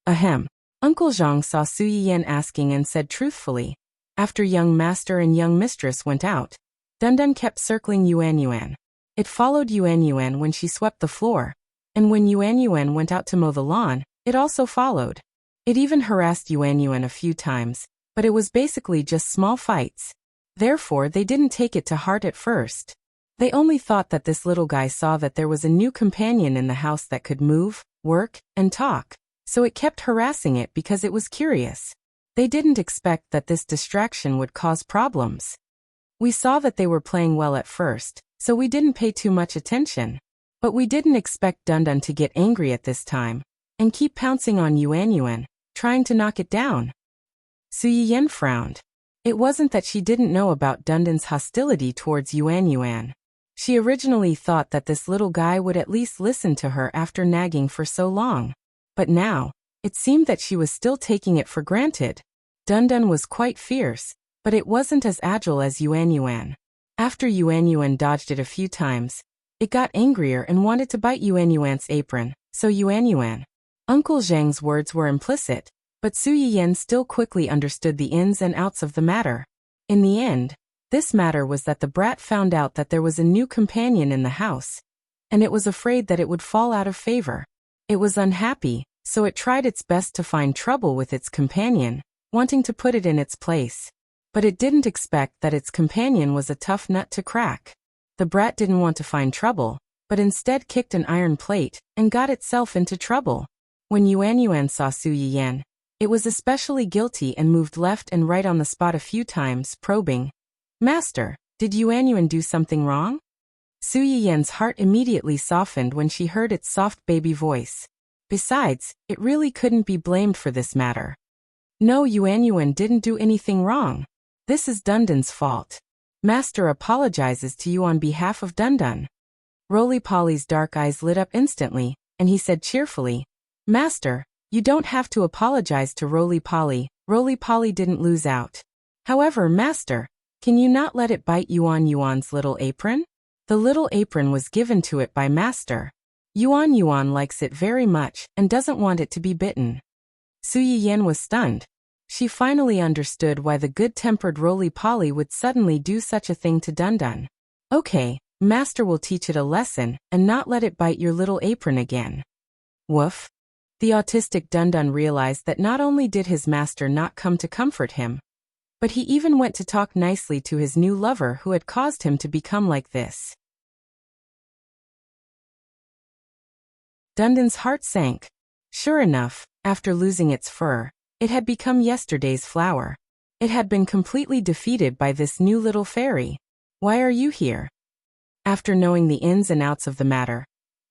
Ahem. Uncle Zhang saw Su Yiyan asking and said truthfully. After young master and young mistress went out, Dundun kept circling Yuan Yuan. It followed Yuan Yuan when she swept the floor, and when Yuan Yuan went out to mow the lawn, it also followed. It even harassed Yuan Yuan a few times, but it was basically just small fights. Therefore, they didn't take it to heart at first. They only thought that this little guy saw that there was a new companion in the house that could move, work, and talk, so it kept harassing it because it was curious. They didn't expect that this distraction would cause problems. We saw that they were playing well at first, so we didn't pay too much attention. But we didn't expect Dundun to get angry at this time, and keep pouncing on Yuan Yuan, trying to knock it down. Su Yiyan frowned. It wasn't that she didn't know about Dundun's hostility towards Yuan Yuan. She originally thought that this little guy would at least listen to her after nagging for so long. But now, it seemed that she was still taking it for granted. Dun was quite fierce, but it wasn't as agile as Yuan. After Yuan dodged it a few times, it got angrier and wanted to bite Yuan's apron, so Yuan. Uncle Zhang's words were implicit, but Su Yiyan still quickly understood the ins and outs of the matter. In the end, this matter was that the brat found out that there was a new companion in the house, and it was afraid that it would fall out of favor. It was unhappy, so it tried its best to find trouble with its companion, wanting to put it in its place. But it didn't expect that its companion was a tough nut to crack. The brat didn't want to find trouble, but instead kicked an iron plate and got itself into trouble. When Yuan saw Su Yiyan, it was especially guilty and moved left and right on the spot a few times, probing. Master, did Yuan do something wrong? Su Yiyan's heart immediately softened when she heard its soft baby voice. Besides, it really couldn't be blamed for this matter. No, Yuan didn't do anything wrong. This is Dun's fault. Master apologizes to you on behalf of Dun. Roly-Poly's dark eyes lit up instantly, and he said cheerfully, Master, you don't have to apologize to Roly-Poly. Roly-Poly didn't lose out. However, Master, can you not let it bite Yuan's little apron? The little apron was given to it by Master. Yuan likes it very much and doesn't want it to be bitten. Su Yiyan was stunned. She finally understood why the good-tempered Roly-Poly would suddenly do such a thing to Dun. Okay, Master will teach it a lesson and not let it bite your little apron again. Woof. The autistic Dun realized that not only did his master not come to comfort him, but he even went to talk nicely to his new lover who had caused him to become like this. Dun's heart sank. Sure enough, after losing its fur, it had become yesterday's flower. It had been completely defeated by this new little fairy. Why are you here? After knowing the ins and outs of the matter,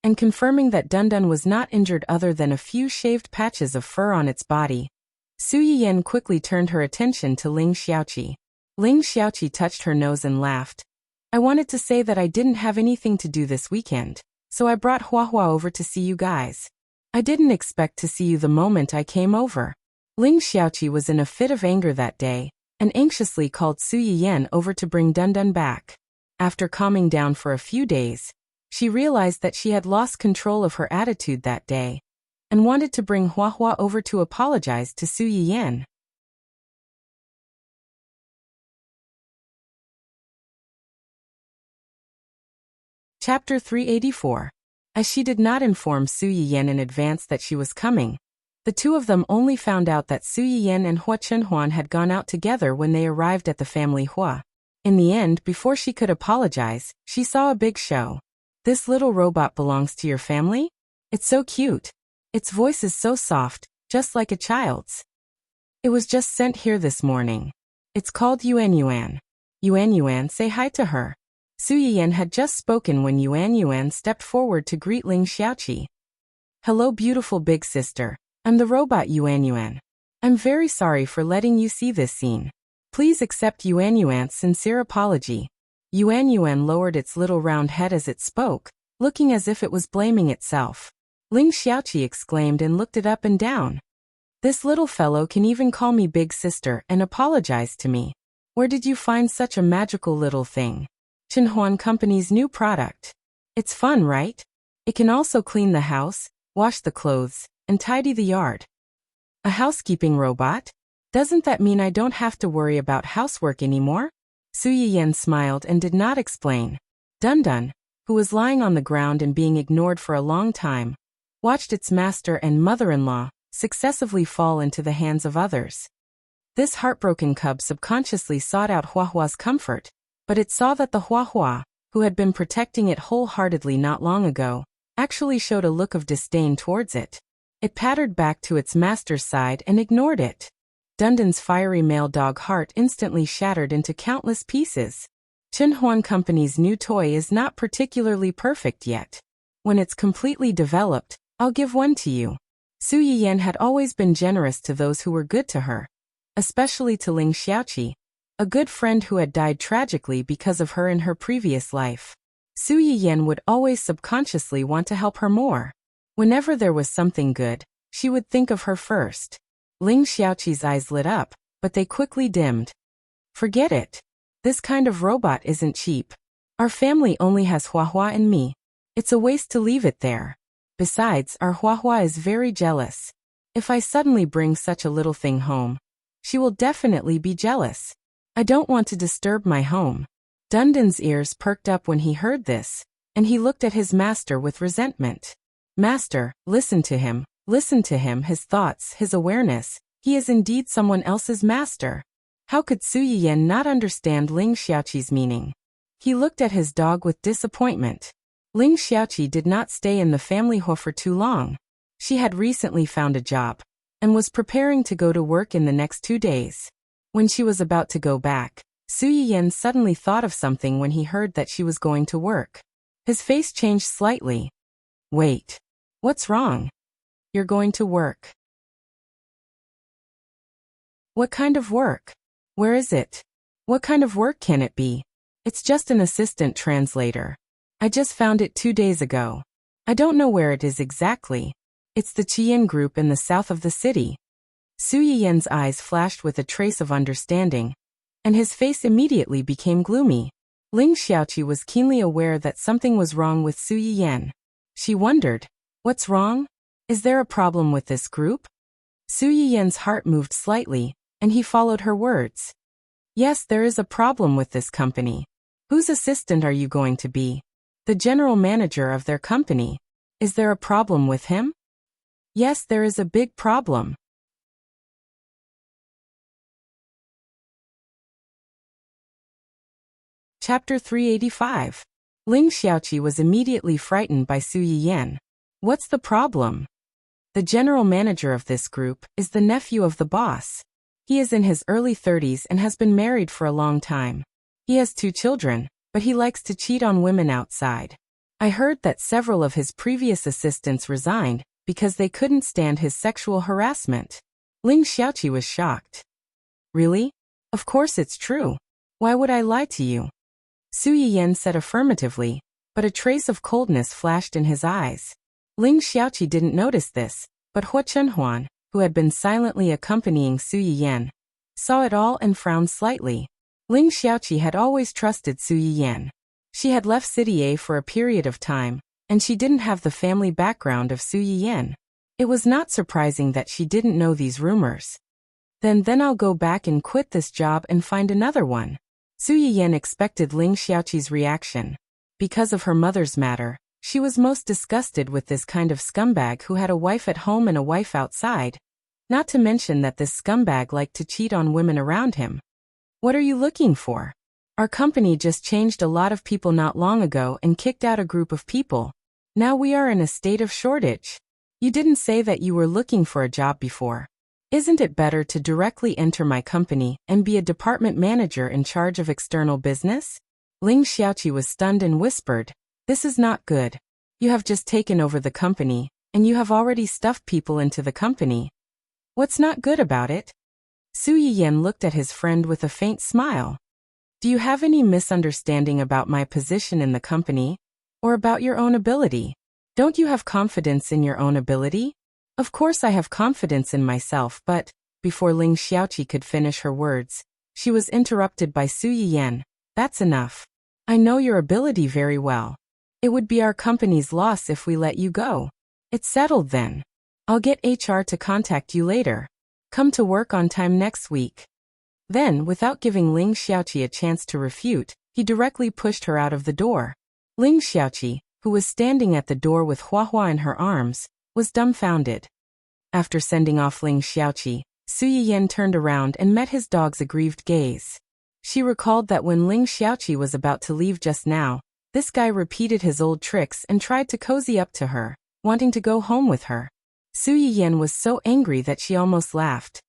and confirming that Dun was not injured other than a few shaved patches of fur on its body, Su Yiyan quickly turned her attention to Ling Xiaoqi. Ling Xiaoqi touched her nose and laughed. I wanted to say that I didn't have anything to do this weekend, so I brought Hua over to see you guys. I didn't expect to see you the moment I came over. Ling Xiaoqi was in a fit of anger that day, and anxiously called Su Yiyan over to bring Dun back. After calming down for a few days, she realized that she had lost control of her attitude that day, and wanted to bring Hua over to apologize to Su Yiyan. Chapter 384. As she did not inform Su Yiyan in advance that she was coming, the two of them only found out that Su Yiyan and Hua Chenhuan had gone out together when they arrived at the family Hua. In the end, before she could apologize, she saw a big show. This little robot belongs to your family? It's so cute. Its voice is so soft, just like a child's. It was just sent here this morning. It's called Yuan. Yuan, say hi to her. Su Yiyan had just spoken when Yuan stepped forward to greet Ling Xiaoqi. Hello beautiful big sister, I'm the robot Yuan. I'm very sorry for letting you see this scene. Please accept Yuan's sincere apology. Yuan lowered its little round head as it spoke, looking as if it was blaming itself. Ling Xiaoqi exclaimed and looked it up and down. This little fellow can even call me big sister and apologize to me. Where did you find such a magical little thing? Chenhuan Company's new product. It's fun, right? It can also clean the house, wash the clothes, and tidy the yard. A housekeeping robot? Doesn't that mean I don't have to worry about housework anymore? Su Yiyan smiled and did not explain. Dun, who was lying on the ground and being ignored for a long time, watched its master and mother-in-law successively fall into the hands of others. This heartbroken cub subconsciously sought out Hua's comfort, but it saw that the Hua, who had been protecting it wholeheartedly not long ago, actually showed a look of disdain towards it. It pattered back to its master's side and ignored it. Dun's fiery male dog heart instantly shattered into countless pieces. Chenhuan Company's new toy is not particularly perfect yet. When it's completely developed, I'll give one to you. Su Yiyan had always been generous to those who were good to her, especially to Ling Xiaoqi, a good friend who had died tragically because of her in her previous life. Su Yiyan would always subconsciously want to help her more. Whenever there was something good, she would think of her first. Ling Xiaoqi's eyes lit up, but they quickly dimmed. Forget it. This kind of robot isn't cheap. Our family only has Huahua and me. It's a waste to leave it there. Besides, our Huahua is very jealous. If I suddenly bring such a little thing home, she will definitely be jealous. I don't want to disturb my home. Dundan's ears perked up when he heard this, and he looked at his master with resentment. Master, listen to him, his thoughts, his awareness. He is indeed someone else's master. How could Su Yiyan not understand Ling Xiaoqi's meaning? He looked at his dog with disappointment. Ling Xiaoqi did not stay in the family home for too long. She had recently found a job, and was preparing to go to work in the next 2 days. When she was about to go back, Su Yiyan suddenly thought of something when he heard that she was going to work. His face changed slightly. Wait. What's wrong? You're going to work. What kind of work? Where is it? What kind of work can it be? It's just an assistant translator. I just found it 2 days ago. I don't know where it is exactly. It's the Qian group in the south of the city. Su Yiyan's eyes flashed with a trace of understanding, and his face immediately became gloomy. Ling Xiaoqi was keenly aware that something was wrong with Su Yiyan. She wondered, what's wrong? Is there a problem with this group? Su Yiyan's heart moved slightly, and he followed her words. Yes, there is a problem with this company. Whose assistant are you going to be? The general manager of their company. Is there a problem with him? Yes, there is a big problem. Chapter 385. Ling Xiaoqi was immediately frightened by Su Yiyan. What's the problem? The general manager of this group is the nephew of the boss. He is in his early 30s and has been married for a long time. He has 2 children, but he likes to cheat on women outside. I heard that several of his previous assistants resigned because they couldn't stand his sexual harassment. Ling Xiaoqi was shocked. Really? Of course it's true. Why would I lie to you? Su Yiyan said affirmatively, but a trace of coldness flashed in his eyes. Ling Xiaoqi didn't notice this, but Hua Chenhuan, who had been silently accompanying Su Yiyan, saw it all and frowned slightly. Ling Xiaoqi had always trusted Su Yiyan. She had left City A for a period of time, and she didn't have the family background of Su Yiyan. It was not surprising that she didn't know these rumors. Then I'll go back and quit this job and find another one. Su Yiyan expected Ling Xiaoqi's reaction. Because of her mother's matter, she was most disgusted with this kind of scumbag who had a wife at home and a wife outside. Not to mention that this scumbag liked to cheat on women around him. What are you looking for? Our company just changed a lot of people not long ago and kicked out a group of people. Now we are in a state of shortage. You didn't say that you were looking for a job before. Isn't it better to directly enter my company and be a department manager in charge of external business? Ling Xiaoqi was stunned and whispered, this is not good. You have just taken over the company, and you have already stuffed people into the company. What's not good about it? Su Yiyan looked at his friend with a faint smile. Do you have any misunderstanding about my position in the company? Or about your own ability? Don't you have confidence in your own ability? Of course I have confidence in myself, but, before Ling Xiaoqi could finish her words, she was interrupted by Su Yiyan. That's enough. I know your ability very well. It would be our company's loss if we let you go. It's settled then. I'll get HR to contact you later. Come to work on time next week. Then, without giving Ling Xiaoqi a chance to refute, he directly pushed her out of the door. Ling Xiaoqi, who was standing at the door with Huahua in her arms, was dumbfounded. After sending off Ling Xiaoqi, Su Yiyan turned around and met his dog's aggrieved gaze. She recalled that when Ling Xiaoqi was about to leave just now, this guy repeated his old tricks and tried to cozy up to her, wanting to go home with her. Su Yiyan was so angry that she almost laughed.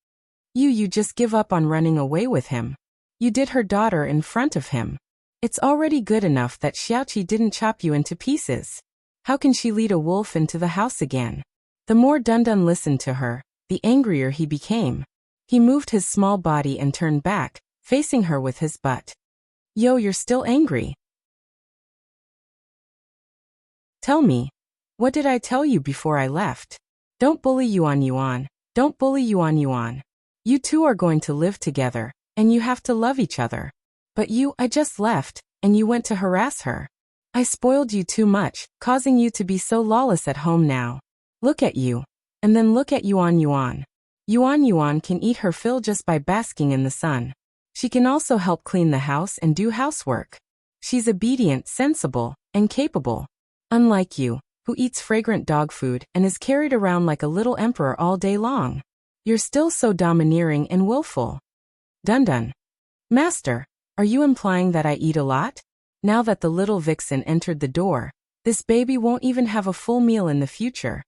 You just give up on running away with him. You did her daughter in front of him. It's already good enough that Xiaoqi didn't chop you into pieces. How can she lead a wolf into the house again? The more Dundun listened to her, the angrier he became. He moved his small body and turned back, facing her with his butt. Yo, you're still angry. Tell me, what did I tell you before I left? Don't bully Yuan Yuan. Don't bully Yuan Yuan. You two are going to live together, and you have to love each other. But I just left, and you went to harass her. I spoiled you too much, causing you to be so lawless at home now. Look at you. And then look at Yuan Yuan. Yuan Yuan can eat her fill just by basking in the sun. She can also help clean the house and do housework. She's obedient, sensible, and capable. Unlike you, who eats fragrant dog food and is carried around like a little emperor all day long. You're still so domineering and willful. Dun dun. Master, are you implying that I eat a lot? Now that the little vixen entered the door, this baby won't even have a full meal in the future.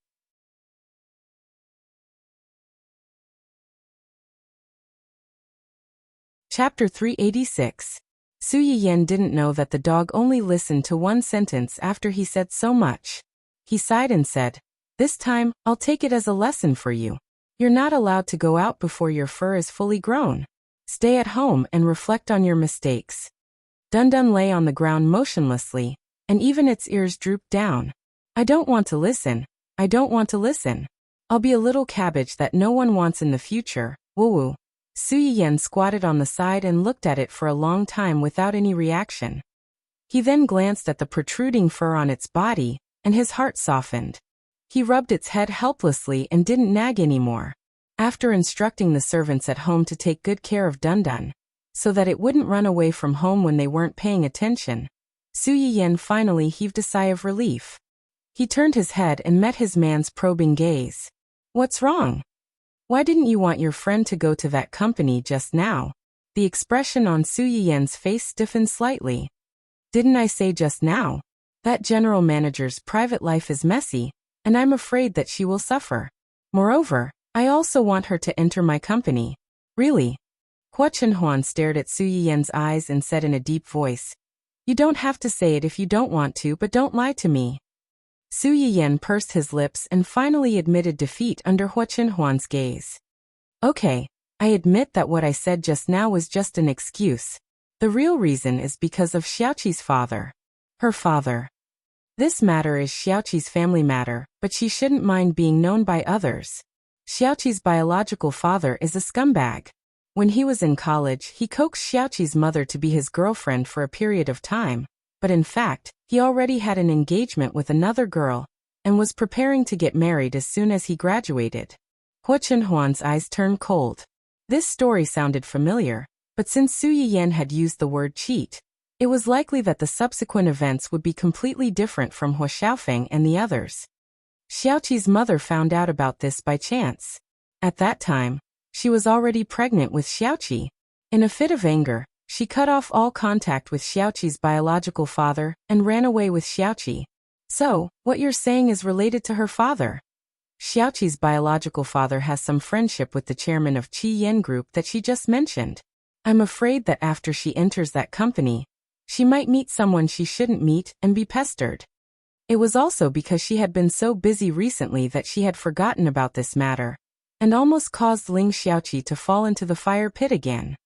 Chapter 386. Su Yiyan didn't know that the dog only listened to one sentence after he said so much. He sighed and said, "This time, I'll take it as a lesson for you. You're not allowed to go out before your fur is fully grown. Stay at home and reflect on your mistakes." Dun Dun lay on the ground motionlessly, and even its ears drooped down. "I don't want to listen. I don't want to listen. I'll be a little cabbage that no one wants in the future, woo-woo." Su Yiyan squatted on the side and looked at it for a long time without any reaction. He then glanced at the protruding fur on its body, and his heart softened. He rubbed its head helplessly and didn't nag anymore. After instructing the servants at home to take good care of Dun Dun, so that it wouldn't run away from home when they weren't paying attention, Su Yiyan finally heaved a sigh of relief. He turned his head and met his man's probing gaze. "What's wrong? Why didn't you want your friend to go to that company just now?" The expression on Su Yiyan's face stiffened slightly. "Didn't I say just now? That general manager's private life is messy, and I'm afraid that she will suffer. Moreover, I also want her to enter my company." "Really?" Hua Chenhuan stared at Su Yiyan's eyes and said in a deep voice, "You don't have to say it if you don't want to, but don't lie to me." Su Yiyan pursed his lips and finally admitted defeat under Hua Chenhuan's gaze. "Okay, I admit that what I said just now was just an excuse. The real reason is because of Xiaoqi's father." "Her father." "This matter is Xiaoqi's family matter, but she shouldn't mind being known by others. Xiaoqi's biological father is a scumbag. When he was in college, he coaxed Xiaoqi's mother to be his girlfriend for a period of time, but in fact, he already had an engagement with another girl, and was preparing to get married as soon as he graduated." Hua Chenhuan's eyes turned cold. This story sounded familiar, but since Su Yiyan had used the word cheat, it was likely that the subsequent events would be completely different from Hua Xiaofeng and the others. Xiaoqi's mother found out about this by chance. At that time, she was already pregnant with Xiaoqi. In a fit of anger, she cut off all contact with Xiaoqi's biological father and ran away with Xiaoqi. "So, what you're saying is related to her father?" "Xiaoqi's biological father has some friendship with the chairman of Qi Yen Group that she just mentioned. I'm afraid that after she enters that company, she might meet someone she shouldn't meet and be pestered." It was also because she had been so busy recently that she had forgotten about this matter, and almost caused Ling Xiaoqi to fall into the fire pit again.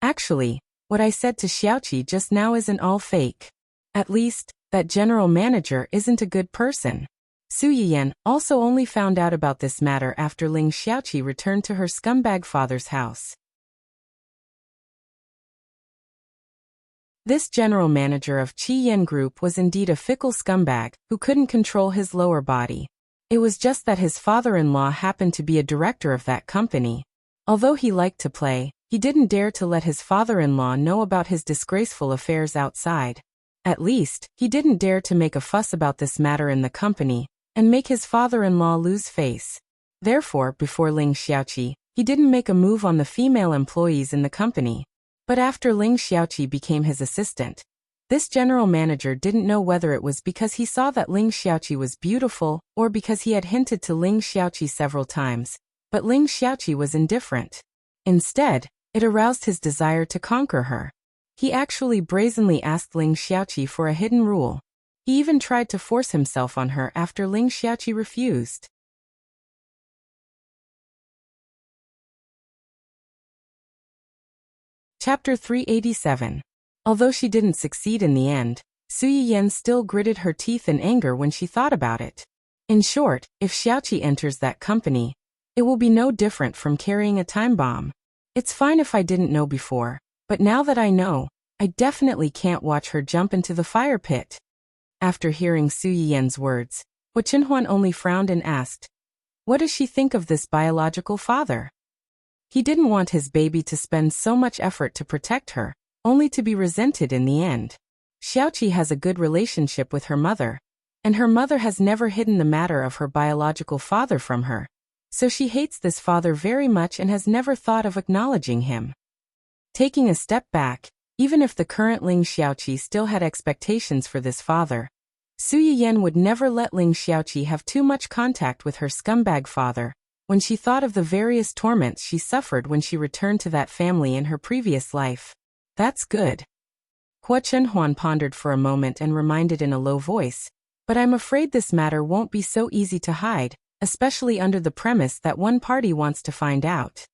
"Actually, what I said to Xiaoqi just now isn't all fake. At least, that general manager isn't a good person." Su Yiyan also only found out about this matter after Ling Xiaoqi returned to her scumbag father's house. This general manager of Qi Yen Group was indeed a fickle scumbag who couldn't control his lower body. It was just that his father-in-law happened to be a director of that company. Although he liked to play, he didn't dare to let his father-in-law know about his disgraceful affairs outside. At least, he didn't dare to make a fuss about this matter in the company, and make his father-in-law lose face. Therefore, before Ling Xiaoqi, he didn't make a move on the female employees in the company. But after Ling Xiaoqi became his assistant, this general manager didn't know whether it was because he saw that Ling Xiaoqi was beautiful or because he had hinted to Ling Xiaoqi several times, but Ling Xiaoqi was indifferent. Instead, it aroused his desire to conquer her. He actually brazenly asked Ling Xiaoqi for a hidden rule. He even tried to force himself on her after Ling Xiaoqi refused. Chapter 387. Although she didn't succeed in the end, Su Yiyan still gritted her teeth in anger when she thought about it. In short, if Xiaoqi enters that company, it will be no different from carrying a time bomb. It's fine if I didn't know before, but now that I know, I definitely can't watch her jump into the fire pit. After hearing Su Yiyan's words, Hu Chenhuan only frowned and asked, what does she think of this biological father? He didn't want his baby to spend so much effort to protect her, only to be resented in the end. Xiaoqi has a good relationship with her mother, and her mother has never hidden the matter of her biological father from her, so she hates this father very much and has never thought of acknowledging him. Taking a step back, even if the current Ling Xiaoqi still had expectations for this father, Su Yiyan would never let Ling Xiaoqi have too much contact with her scumbag father, when she thought of the various torments she suffered when she returned to that family in her previous life. That's good. Hu Chenhuan pondered for a moment and reminded in a low voice, but I'm afraid this matter won't be so easy to hide, especially under the premise that one party wants to find out.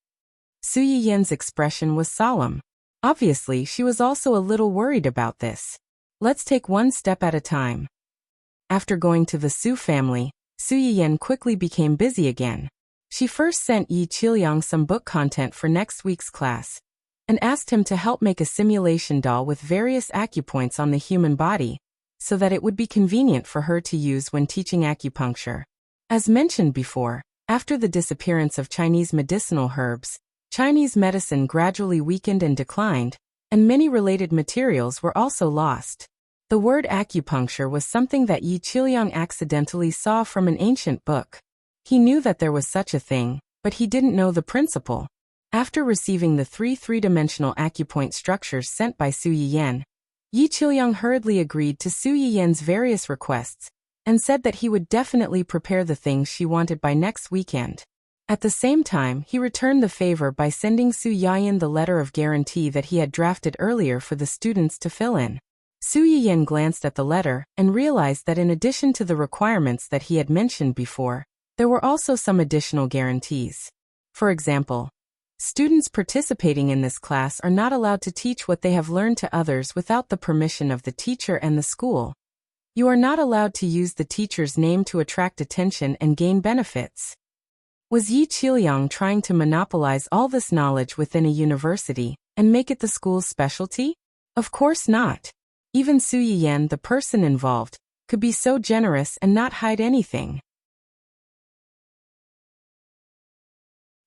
Su Yiyan's expression was solemn. Obviously, she was also a little worried about this. Let's take one step at a time. After going to the Su family, Su Yiyan quickly became busy again. She first sent Yi Qiliang some book content for next week's class, and asked him to help make a simulation doll with various acupoints on the human body, so that it would be convenient for her to use when teaching acupuncture. As mentioned before, after the disappearance of Chinese medicinal herbs, Chinese medicine gradually weakened and declined, and many related materials were also lost. The word acupuncture was something that Yi Qiliang accidentally saw from an ancient book. He knew that there was such a thing, but he didn't know the principle. After receiving the three-dimensional acupoint structures sent by Su Yiyan, Yi Qiliang hurriedly agreed to Su Yiyan's various requests, and said that he would definitely prepare the things she wanted by next weekend. At the same time, he returned the favor by sending Su Yiyan the letter of guarantee that he had drafted earlier for the students to fill in. Su Yiyan glanced at the letter and realized that in addition to the requirements that he had mentioned before, there were also some additional guarantees. For example, students participating in this class are not allowed to teach what they have learned to others without the permission of the teacher and the school. You are not allowed to use the teacher's name to attract attention and gain benefits. Was Yi Qiliang trying to monopolize all this knowledge within a university and make it the school's specialty? Of course not. Even Su Yiyan, the person involved, could be so generous and not hide anything.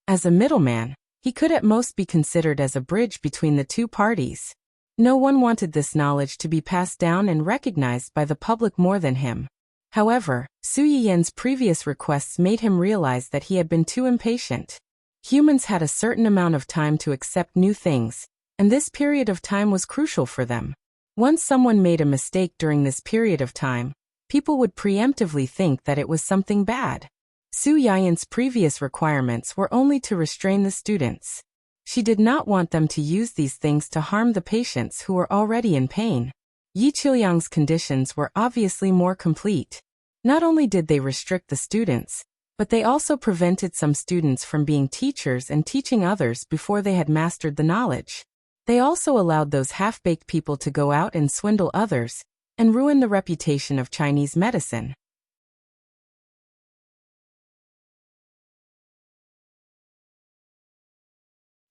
As a middleman, he could at most be considered as a bridge between the two parties. No one wanted this knowledge to be passed down and recognized by the public more than him. However, Su Yiyan's previous requests made him realize that he had been too impatient. Humans had a certain amount of time to accept new things, and this period of time was crucial for them. Once someone made a mistake during this period of time, people would preemptively think that it was something bad. Su Yiyan's previous requirements were only to restrain the students. She did not want them to use these things to harm the patients who were already in pain. Yi Qiliang's conditions were obviously more complete. Not only did they restrict the students, but they also prevented some students from being teachers and teaching others before they had mastered the knowledge. They also allowed those half-baked people to go out and swindle others, and ruin the reputation of Chinese medicine.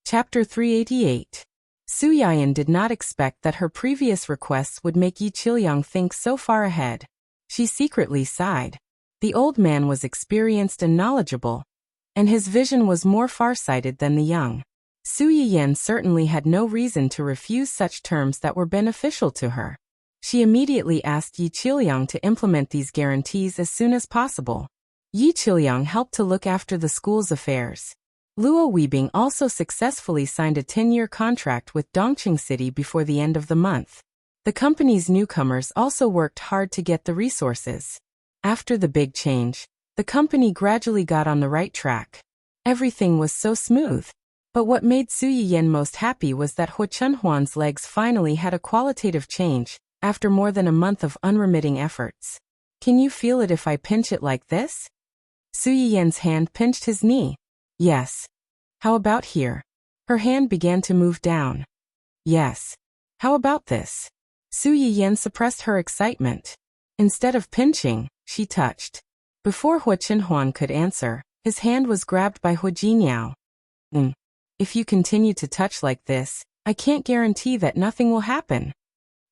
Chapter 388. Su Yiyan did not expect that her previous requests would make Yi Qiliang think so far ahead. She secretly sighed. The old man was experienced and knowledgeable, and his vision was more far-sighted than the young. Su Yiyan certainly had no reason to refuse such terms that were beneficial to her. She immediately asked Yi Qiliang to implement these guarantees as soon as possible. Yi Qiliang helped to look after the school's affairs. Luo Weibing also successfully signed a 10-year contract with Dongqing City before the end of the month. The company's newcomers also worked hard to get the resources. After the big change, the company gradually got on the right track. Everything was so smooth. But what made Su Yiyan most happy was that Hu Chenhuan's legs finally had a qualitative change, after more than a month of unremitting efforts. Can you feel it if I pinch it like this? Su Yiyan's hand pinched his knee. Yes. How about here? Her hand began to move down. Yes. How about this? Su Yiyan suppressed her excitement. Instead of pinching, she touched. Before Hua Qinhuan could answer, his hand was grabbed by Hua Jinyao. If you continue to touch like this, I can't guarantee that nothing will happen.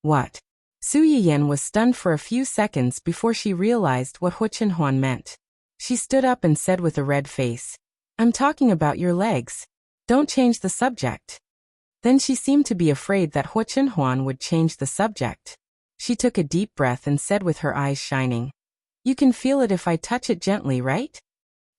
What? Su Yiyan was stunned for a few seconds before she realized what Hua Qinhuan meant. She stood up and said with a red face, I'm talking about your legs. Don't change the subject. Then she seemed to be afraid that Hua Qinhuan would change the subject. She took a deep breath and said with her eyes shining, You can feel it if I touch it gently, right?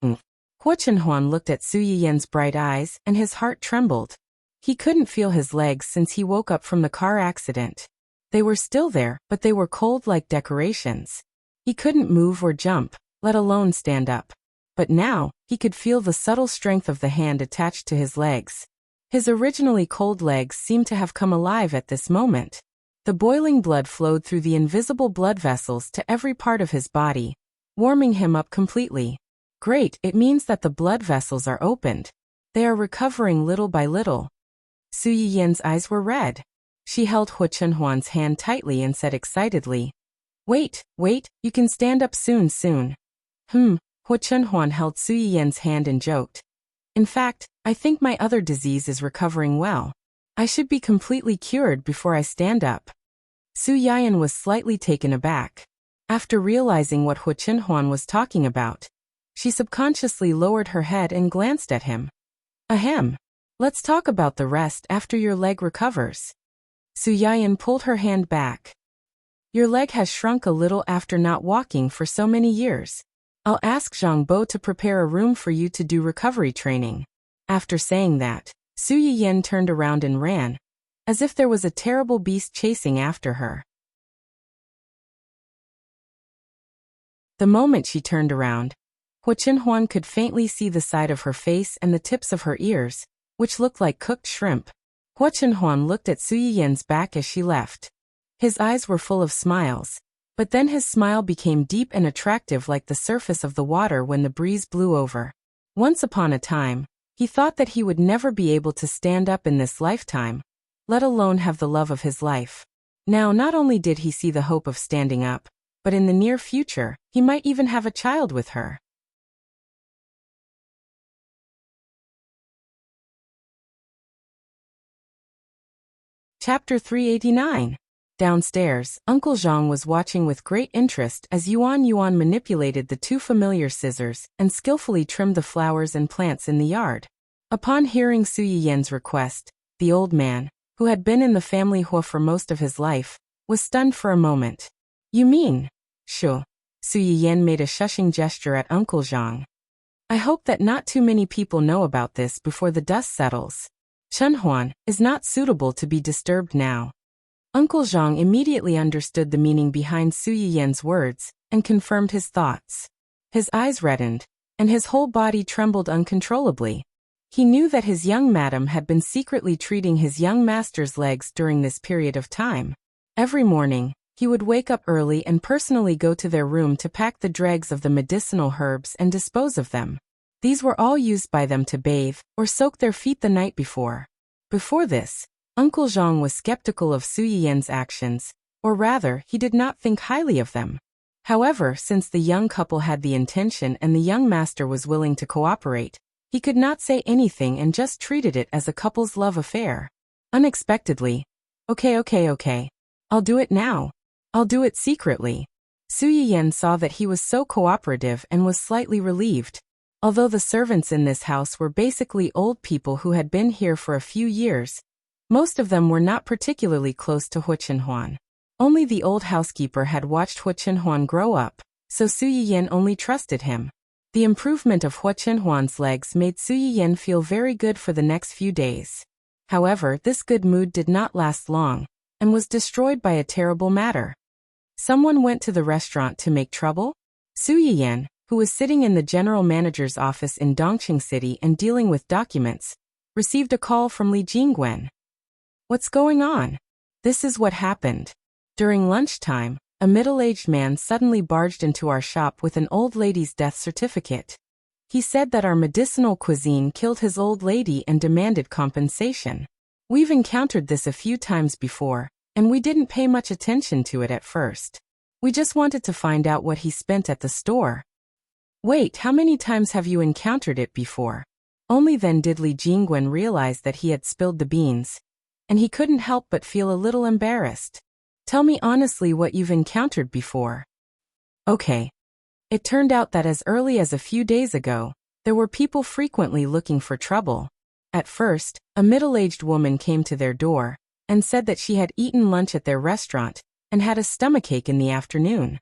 Hua Qinhuan looked at Su Yiyan's bright eyes and his heart trembled. He couldn't feel his legs since he woke up from the car accident. They were still there, but they were cold like decorations. He couldn't move or jump, let alone stand up. But now, he could feel the subtle strength of the hand attached to his legs. His originally cold legs seemed to have come alive at this moment. The boiling blood flowed through the invisible blood vessels to every part of his body, warming him up completely. Great, it means that the blood vessels are opened. They are recovering little by little. Su Yiyan's eyes were red. She held Hua Qinhuan's hand tightly and said excitedly, Wait, you can stand up soon. Hua Qinhuan held Su Yiyan's hand and joked. In fact, I think my other disease is recovering well. I should be completely cured before I stand up. Su Yiyan was slightly taken aback. After realizing what Hua Qinhuan was talking about, she subconsciously lowered her head and glanced at him. Ahem. Let's talk about the rest after your leg recovers. Su Yiyan pulled her hand back. Your leg has shrunk a little after not walking for so many years. I'll ask Zhang Bo to prepare a room for you to do recovery training. After saying that, Su Yiyan turned around and ran, as if there was a terrible beast chasing after her. The moment she turned around, Hua Qinhuan could faintly see the side of her face and the tips of her ears, which looked like cooked shrimp. Hua Qinhuan looked at Su Yiyan's back as she left. His eyes were full of smiles, but then his smile became deep and attractive like the surface of the water when the breeze blew over. Once upon a time, he thought that he would never be able to stand up in this lifetime, let alone have the love of his life. Now not only did he see the hope of standing up, but in the near future, he might even have a child with her. Chapter 389. Downstairs, Uncle Zhang was watching with great interest as Yuan manipulated the two familiar scissors and skillfully trimmed the flowers and plants in the yard. Upon hearing Su Yiyan's request, the old man, who had been in the family Hua for most of his life, was stunned for a moment. You mean? Sure. Su Yiyan made a shushing gesture at Uncle Zhang. I hope that not too many people know about this before the dust settles. Qinhuan is not suitable to be disturbed now. Uncle Zhang immediately understood the meaning behind Su Yiyan's words and confirmed his thoughts. His eyes reddened, and his whole body trembled uncontrollably. He knew that his young madam had been secretly treating his young master's legs during this period of time. Every morning, he would wake up early and personally go to their room to pack the dregs of the medicinal herbs and dispose of them. These were all used by them to bathe or soak their feet the night before. Before this, Uncle Zhang was skeptical of Su Yiyan's actions, or rather, he did not think highly of them. However, since the young couple had the intention and the young master was willing to cooperate, he could not say anything and just treated it as a couple's love affair. Unexpectedly, Okay. I'll do it now. I'll do it secretly. Su Yiyan saw that he was so cooperative and was slightly relieved. Although the servants in this house were basically old people who had been here for a few years, most of them were not particularly close to Hua Qinhuan. Only the old housekeeper had watched Hua Qinhuan grow up, so Su Yiyan only trusted him. The improvement of Hua Qinhuan's legs made Su Yiyan feel very good for the next few days. However, this good mood did not last long, and was destroyed by a terrible matter. Someone went to the restaurant to make trouble? Su Yiyan, who was sitting in the general manager's office in Dongqing City and dealing with documents, received a call from Li Jingwen. What's going on? This is what happened. During lunchtime, a middle-aged man suddenly barged into our shop with an old lady's death certificate. He said that our medicinal cuisine killed his old lady and demanded compensation. We've encountered this a few times before, and we didn't pay much attention to it at first. We just wanted to find out what he spent at the store. Wait, how many times have you encountered it before? Only then did Li Jingwen realize that he had spilled the beans, and he couldn't help but feel a little embarrassed. Tell me honestly what you've encountered before. Okay. It turned out that as early as a few days ago, there were people frequently looking for trouble. At first, a middle-aged woman came to their door and said that she had eaten lunch at their restaurant and had a stomachache in the afternoon.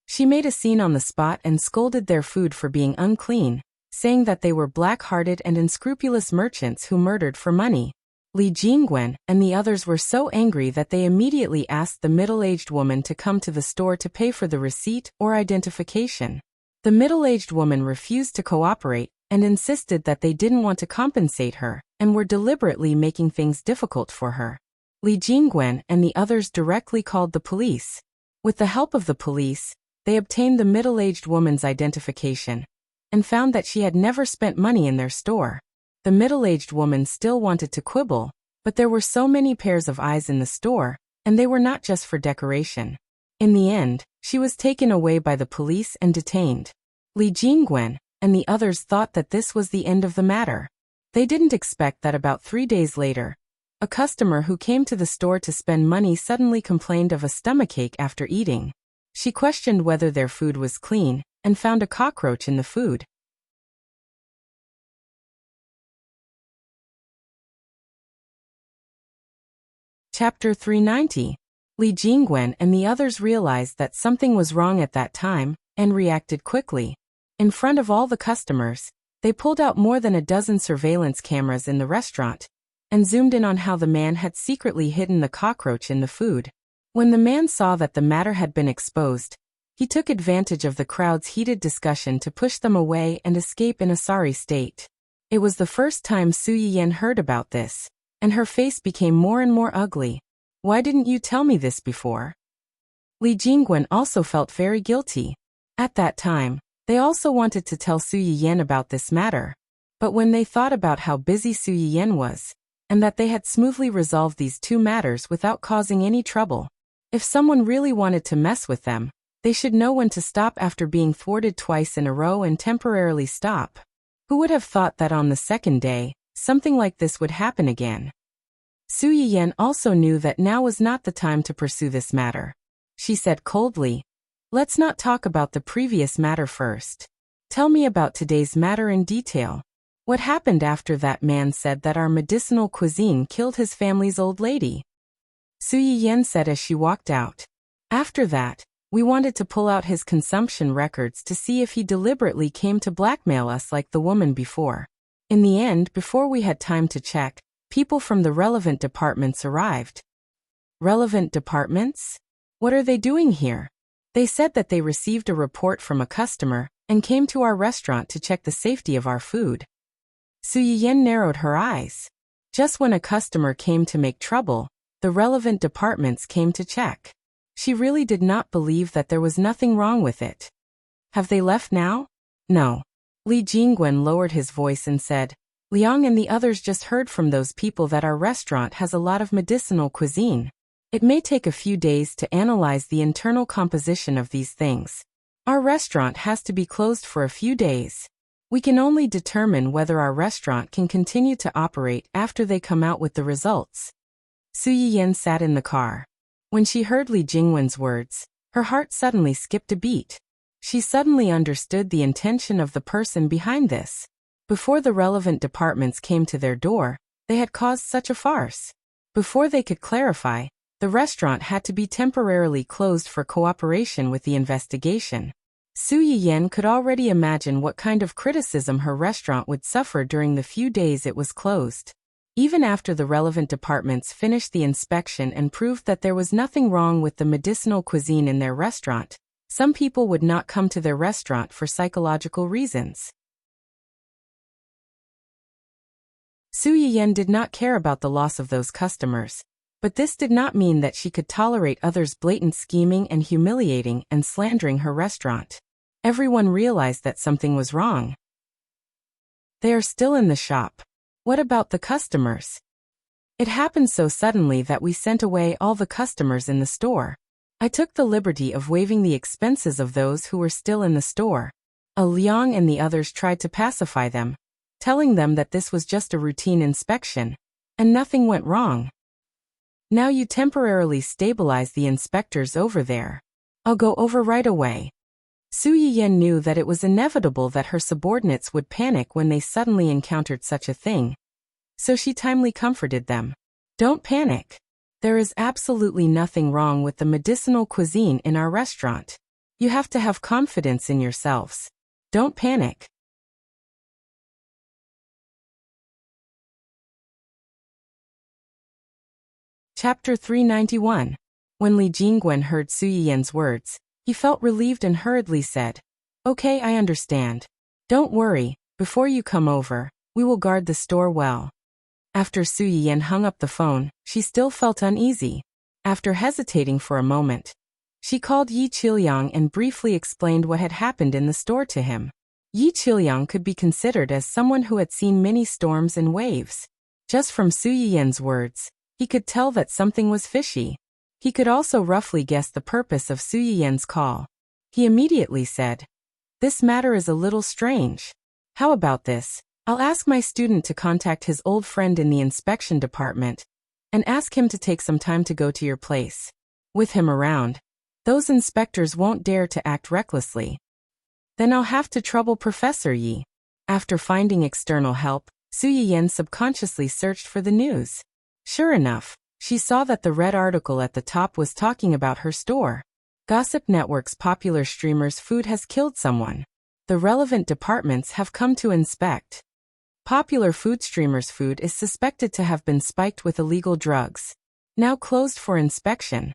She made a scene on the spot and scolded their food for being unclean, saying that they were black-hearted and unscrupulous merchants who murdered for money. Li Jingwen and the others were so angry that they immediately asked the middle-aged woman to come to the store to pay for the receipt or identification. The middle-aged woman refused to cooperate and insisted that they didn't want to compensate her and were deliberately making things difficult for her. Li Jingwen and the others directly called the police. With the help of the police, they obtained the middle-aged woman's identification and found that she had never spent money in their store. The middle-aged woman still wanted to quibble, but there were so many pairs of eyes in the store, and they were not just for decoration. In the end, she was taken away by the police and detained. Li Jingwen and the others thought that this was the end of the matter. They didn't expect that about 3 days later, a customer who came to the store to spend money suddenly complained of a stomachache after eating. She questioned whether their food was clean and found a cockroach in the food. Chapter 390. Li Jingwen and the others realized that something was wrong at that time and reacted quickly. In front of all the customers, they pulled out more than a dozen surveillance cameras in the restaurant and zoomed in on how the man had secretly hidden the cockroach in the food. When the man saw that the matter had been exposed, he took advantage of the crowd's heated discussion to push them away and escape in a sorry state. It was the first time Su Yiyan heard about this, and her face became more and more ugly. Why didn't you tell me this before? Li Jingwen also felt very guilty. At that time, they also wanted to tell Su Yiyan about this matter. But when they thought about how busy Su Yiyan was, and that they had smoothly resolved these two matters without causing any trouble, if someone really wanted to mess with them, they should know when to stop after being thwarted twice in a row and temporarily stop. Who would have thought that on the second day, something like this would happen again? Su Yiyan also knew that now was not the time to pursue this matter. She said coldly, "Let's not talk about the previous matter first. Tell me about today's matter in detail. What happened after that man said that our medicinal cuisine killed his family's old lady?" Su Yiyan said as she walked out. "After that, we wanted to pull out his consumption records to see if he deliberately came to blackmail us like the woman before. In the end, before we had time to check, people from the relevant departments arrived." Relevant departments? What are they doing here? They said that they received a report from a customer and came to our restaurant to check the safety of our food. Su Yiyan narrowed her eyes. Just when a customer came to make trouble, the relevant departments came to check. She really did not believe that there was nothing wrong with it. Have they left now? No. Li Jingwen lowered his voice and said, "Liang and the others just heard from those people that our restaurant has a lot of medicinal cuisine. It may take a few days to analyze the internal composition of these things. Our restaurant has to be closed for a few days. We can only determine whether our restaurant can continue to operate after they come out with the results." Su Yiyan sat in the car. When she heard Li Jingwen's words, her heart suddenly skipped a beat. She suddenly understood the intention of the person behind this. Before the relevant departments came to their door, they had caused such a farce. Before they could clarify, the restaurant had to be temporarily closed for cooperation with the investigation. Su Yiyan could already imagine what kind of criticism her restaurant would suffer during the few days it was closed. Even after the relevant departments finished the inspection and proved that there was nothing wrong with the medicinal cuisine in their restaurant, some people would not come to their restaurant for psychological reasons. Su Yiyan did not care about the loss of those customers, but this did not mean that she could tolerate others' blatant scheming and humiliating and slandering her restaurant. Everyone realized that something was wrong. "They are still in the shop. What about the customers?" It happened so suddenly that we sent away all the customers in the store. I took the liberty of waiving the expenses of those who were still in the store. Liang and the others tried to pacify them, telling them that this was just a routine inspection, and nothing went wrong. Now you temporarily stabilize the inspectors over there. I'll go over right away. Su Yiyan knew that it was inevitable that her subordinates would panic when they suddenly encountered such a thing, so she timely comforted them. Don't panic. There is absolutely nothing wrong with the medicinal cuisine in our restaurant. You have to have confidence in yourselves. Don't panic. Chapter 391. When Li Jingwen heard Su Yiyan's words, he felt relieved and hurriedly said, "Okay, I understand. Don't worry, before you come over, we will guard the store well." After Su Yiyan hung up the phone, she still felt uneasy. After hesitating for a moment, she called Yi Qiliang and briefly explained what had happened in the store to him. Yi Qiliang could be considered as someone who had seen many storms and waves. Just from Su Yiyan's words, he could tell that something was fishy. He could also roughly guess the purpose of Su Yiyan's call. He immediately said, "This matter is a little strange. How about this? I'll ask my student to contact his old friend in the inspection department and ask him to take some time to go to your place. With him around, those inspectors won't dare to act recklessly. Then I'll have to trouble Professor Yi." After finding external help, Su Yiyan subconsciously searched for the news. Sure enough, she saw that the red article at the top was talking about her store. Gossip Network's popular streamer's food has killed someone. The relevant departments have come to inspect. Popular food streamer's food is suspected to have been spiked with illegal drugs, now closed for inspection.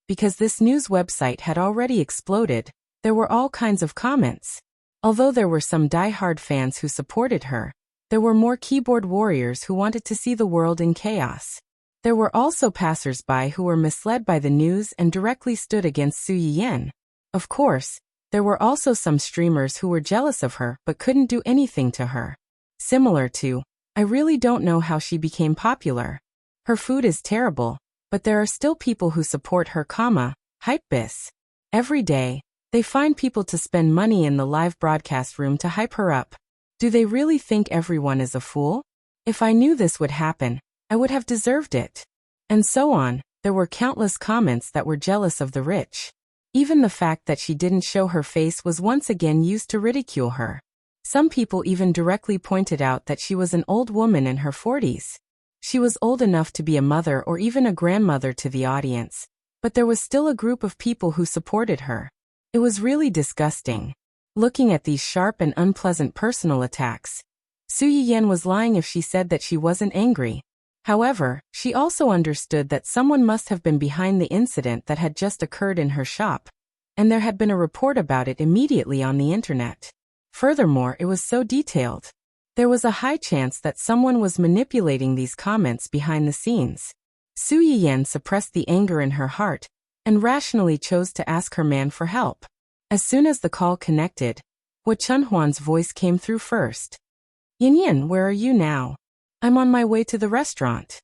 Because this news website had already exploded, there were all kinds of comments. Although there were some die-hard fans who supported her, there were more keyboard warriors who wanted to see the world in chaos. There were also passers-by who were misled by the news and directly stood against Su Yiyan. Of course, there were also some streamers who were jealous of her but couldn't do anything to her. Similar to, "I really don't know how she became popular. Her food is terrible, but there are still people who support her, hypebiz. Every day, they find people to spend money in the live broadcast room to hype her up. Do they really think everyone is a fool? If I knew this would happen, I would have deserved it." And so on. There were countless comments that were jealous of the rich. Even the fact that she didn't show her face was once again used to ridicule her. Some people even directly pointed out that she was an old woman in her 40s. She was old enough to be a mother or even a grandmother to the audience, but there was still a group of people who supported her. It was really disgusting. Looking at these sharp and unpleasant personal attacks, Su Yiyan was lying if she said that she wasn't angry. However, she also understood that someone must have been behind the incident that had just occurred in her shop, and there had been a report about it immediately on the internet. Furthermore, it was so detailed. There was a high chance that someone was manipulating these comments behind the scenes. Su Yiyan suppressed the anger in her heart and rationally chose to ask her man for help. As soon as the call connected, Hua Chunhuan's voice came through first. "Yin, where are you now? I'm on my way to the restaurant."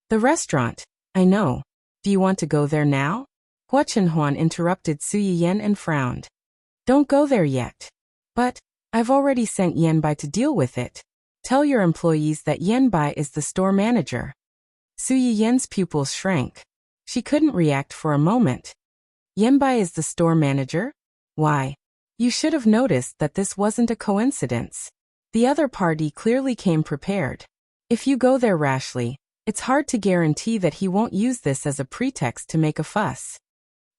"The restaurant? I know. Do you want to go there now?" Hua Chunhuan interrupted Su Yiyan and frowned. "Don't go there yet." "But, I've already sent Yanbai to deal with it. Tell your employees that Yanbai is the store manager." Su Yiyan's pupils shrank. She couldn't react for a moment. "Yanbai is the store manager? Why? You should have noticed that this wasn't a coincidence. The other party clearly came prepared. If you go there rashly, it's hard to guarantee that he won't use this as a pretext to make a fuss."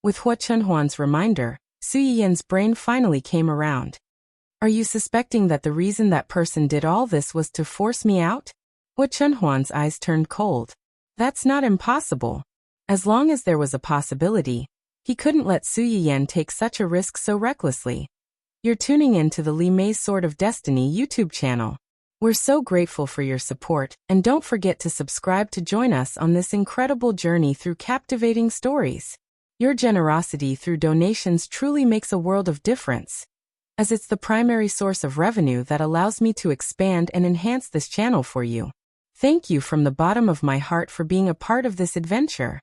With Hua Chunhuan's reminder, Su Yiyan's brain finally came around. "Are you suspecting that the reason that person did all this was to force me out?" Hua Chunhuan's eyes turned cold. "That's not impossible. As long as there was a possibility, he couldn't let Su Yiyan take such a risk so recklessly." You're tuning in to the Li Mei's Sword of Destiny YouTube channel. We're so grateful for your support, and don't forget to subscribe to join us on this incredible journey through captivating stories. Your generosity through donations truly makes a world of difference. as it's the primary source of revenue that allows me to expand and enhance this channel for you. Thank you from the bottom of my heart for being a part of this adventure.